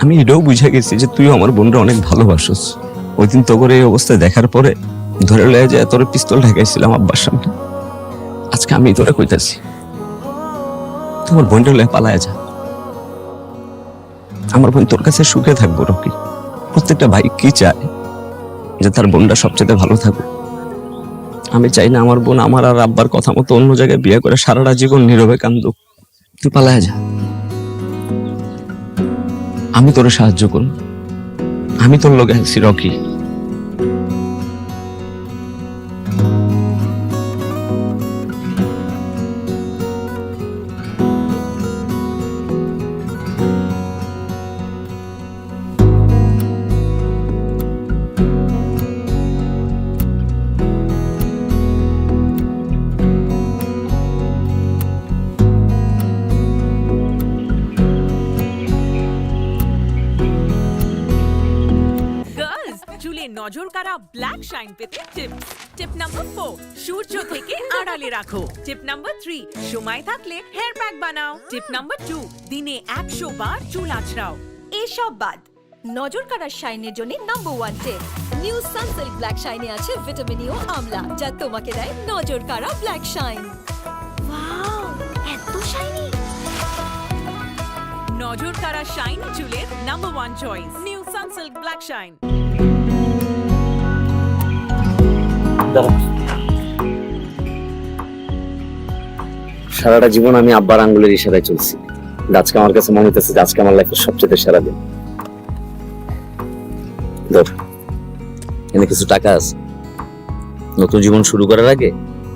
F: আমি এটাও বুঝে গেছি যে তুইও আমার বোনরা অনেক ভালোবাসিস। ওই দিন তো করে এই অবস্থায় দেখার পরে ধরে লয়ে যায় তোর পিস্তল ঢাকাইছিলাম আব্বার সামনে। আজকে আমি তোরা কইতাছি তোমার বোনটা লয়ে পালায় যা। আমার বোন তোর কাছে সুখে থাকবো রকি। প্রত্যেকটা ভাই কি চায় যে তার বোনটা সবচেয়ে ভালো থাকুক। আমি চাই না আমার বোন আমার আর আব্বার কথা মতো অন্য জায়গায় বিয়ে করে সারাটা জীবন নীরবে কান্দুক। তুই পালায় যা, আমি তোর সাহায্য করব। আমি তোর লগে আছি রকি।
K: চুলে নজর কাড়া ব্ল্যাক শাইন পেতে টিপস। টিপ নাম্বার 4, সূর্য থেকে আড়ালে রাখো। টিপ নাম্বার 3, সময় থাকলে হেয়ার প্যাক বানাও। টিপ নাম্বার 2, দিনে 100 বার চুল আঁচড়াও।
L: এসব বাদ নজর কাড়ার শাইনের জন্য নাম্বার 1 টিপ, নিউ সানসিল্ক ব্ল্যাক শাইনে আছে ভিটামিন ই ও আমলা, যা তোমাকে দেয় নজর কাড়া ব্ল্যাক শাইন। ওয়াও, এত শাইনি!
K: নজর কাড়া শাইন চুলের number 1 choice, new Sunsilk black shine.
F: সারাটা জীবন আমি আব্বার আঙ্গুলের ইশারায় চলছি। আজকে আমার কাছে মনে হইতেছে যে আজকে আমার লাইফের সবচেয়ে সেরা দিন। ধর, এখানে কিছু টাকা আছে। নতুন জীবন শুরু করার আগে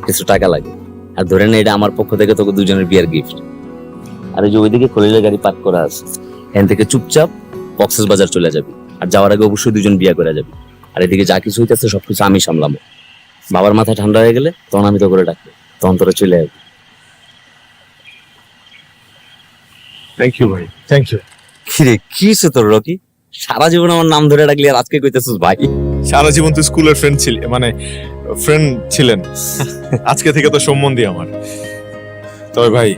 F: কিছু টাকা লাগে, আর ধরে নে এটা আমার পক্ষ থেকে তোকে দুজনের বিয়ার গিফট। আর ওই যে ওইদিকে খলিলের গাড়ি পার্ক করা আছে, এখান থেকে চুপচাপ কক্সেস বাজার চলে যাবি। আর যাওয়ার আগে অবশ্যই দুজন বিয়া করে যাবি। আর এদিকে যা কিছু হইতেছে সবকিছু আমি সামলামো। বাবার মাথা ঠান্ডা হয়ে গেলে তখন আমি তো করে ডাকবো, তখন তোরা চলে যাবি।
A: থ্যাংক ইউ ভাই, থ্যাংক ইউ।
F: কিরে, কি হচ্ছে তোর রকি? সারা জীবন আমার নাম ধরে ডাকলি আর আজকে কইতেছিস ভাই?
A: সারা জীবন তো স্কুলের ফ্রেন্ড ছিল, মানে ফ্রেন্ড ছিলেন, আজকে থেকে তো সম্বন্ধী আমার। তবে ভাই,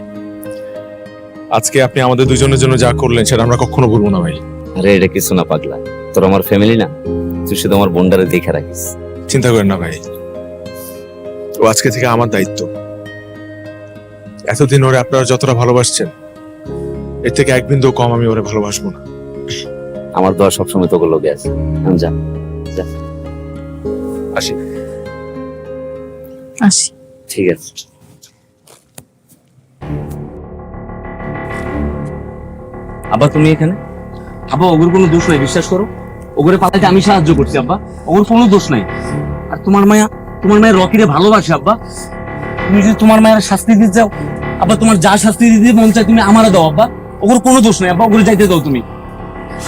A: আজকে আপনি আমাদের দুজনের জন্য যা করলেন সেটা আমরা কখনো ভুলবো না ভাই।
F: আরে এটা কিছু না পাগলা, তোর আমার ফ্যামিলি না, তুই শুধু আমার বোনটারে দেখে রাখিস।
A: চিন্তা করেন না ভাই, ও আজকে থেকে আমার দায়িত্ব। এতদিন ওরে আপনারা যতটা ভালোবাসছেন, এর থেকে এক বিন্দু কম আমি ওরে ভালোবাসবো না।
F: আমার দোয়া সবসময় তোকে লোকে আছে। আমি যা
A: আসি।
H: আসি।
F: ঠিক আছে। আব্বা তুমি এখানে? আব্বা ওগুর কোনো দোষ নাই, বিশ্বাস করো। ওগুরে পালাতে আমি সাহায্য করছি আব্বা, ওগুর কোনো দোষ নাই। আর তোমার মায়ের রকিরে ভালোবাসে আব্বা। তুমি যদি তোমার মায়ের শাস্তি দিতে যাও আব্বা, তোমার যা শাস্তি দিতে মন চায় তুমি আমারে দাও আব্বা, ওগুর কোনো দোষ নাই আব্বা, ওগুলো যাইতে দাও তুমি।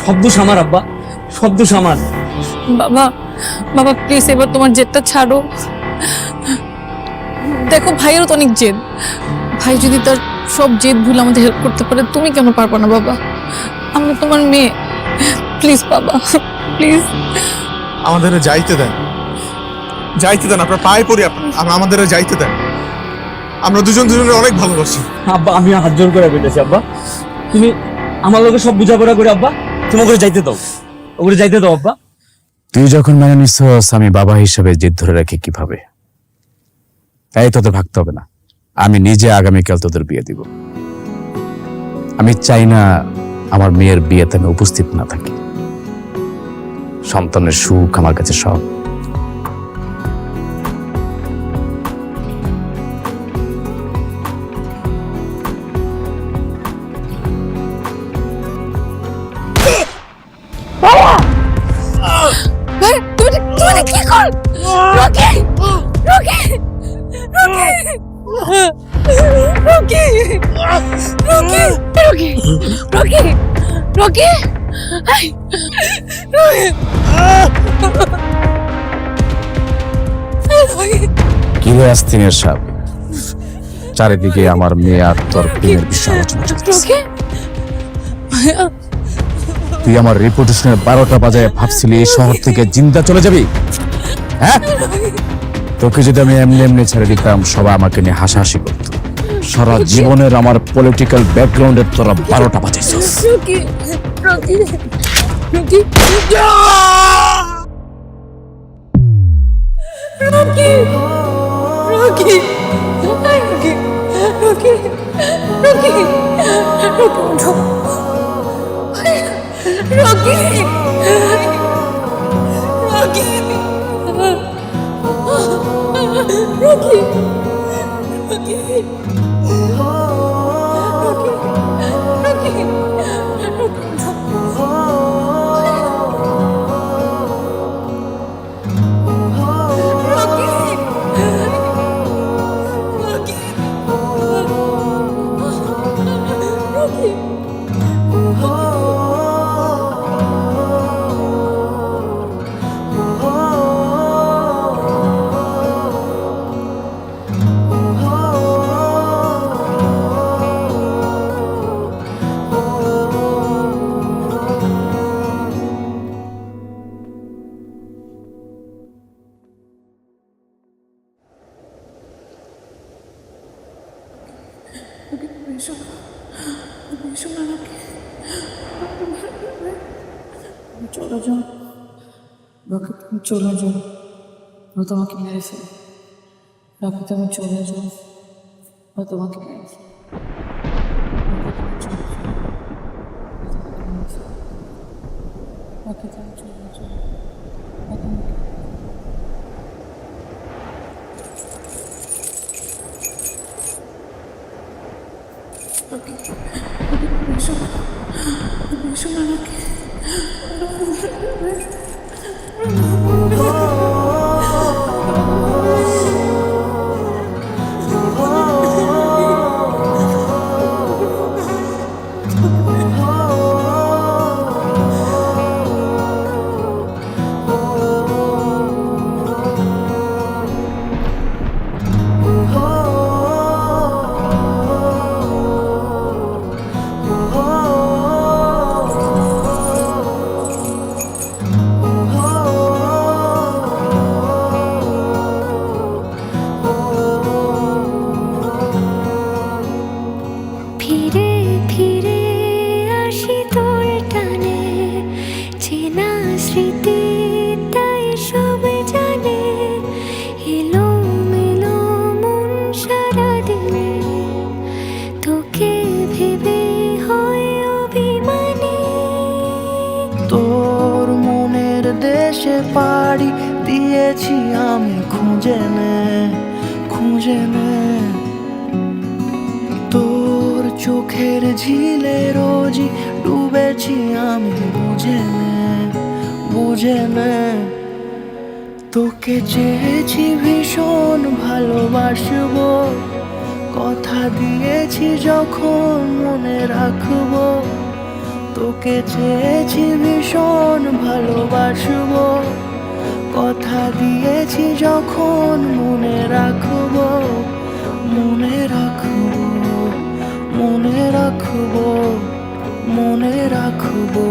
F: সব দোষ আমার আব্বা, সব দোষ আমার।
H: বাবা বাবা প্লিজ এবার তোমার জেদটা ছাড়ো। দেখো ভাইয়েরও তো অনেক জেদ, ভাই যদি তার সব জেদ ভুলে আমাদের হেল্প করতে পারে, তুমি কেন পারবা না বাবা? আমরা তোমার মেয়ে, প্লিজ বাবা প্লিজ।
A: আমাদের যাইতে দেন, আপনার পায়ে পড়ি, আমাদের যাইতে দেন। আমরা দুজনের অনেক ভালোবাসি
F: আব্বা। আমি হাত জোর করে বলতেছি আব্বা, তুমি আমার লোকের সব বুঝাপড়া করে আব্বা, তুমি ওগুলো যাইতে দাও, ওগুলো যাইতে দাও আব্বা।
D: তুই যখন মেনে নিছস, আমি বাবা হিসেবে জেদ ধরে রাখি কিভাবে? এই তোদের ভাবতে হবে না, আমি নিজে আগামীকাল তোদের বিয়ে দিব। আমি চাই না আমার মেয়ের বিয়েতে আমি উপস্থিত না থাকি। সন্তানের সুখ আমার কাছে সব।
H: কি কর Rocky? Rocky Rocky Rocky Rocky Rocky Rocky Rocky
D: কি রে আস্তিনের সাপ, চারিদিকে আমার মেয়ে আর তোর প্রেমের বিষয় আলোচনা চলতেছে। তুই আমার রেপুটেশনের 12টা বাজায় ভাবছিলি এই শহর থেকে জিন্দা চলে যাবি? হ্যাঁ, তোকে যদি আমি এমনি এমনি ছেড়ে দিতাম সবাই আমাকে নিয়ে হাসাহাসি করত। সারা জীবনের আমার পলিটিক্যাল ব্যাকগ্রাউন্ডের তোরা 12টা বাজাইছিস।
H: Rocky Rocky Rocky Rocky Rocky Rocky Rocky Rocky Rocky Rocky চলে যাও রকি, তুমি চলে যাও, ও তোমাকে মেরে ফেলে। রকি তুমি চলে যাও, ও তোমাকে মেরে ফেলে। রকি তুমি চলে যাও, ও তোমাকে রকি তুমি এসো না রকি।
M: দেশে পাড়ি দিয়েছি আমি খুঁজে নে তোর চোখের ঝিলে রোজই ডুবেছি আমি বুঝে নে তোকে চেয়েছি ভীষণ ভালোবাসবো কথা দিয়েছি যখন মনে রাখবো তোকে চেয়েছি ভীষণ ভালোবাসবো কথা দিয়েছি যখন মনে রাখবো মনে রাখবো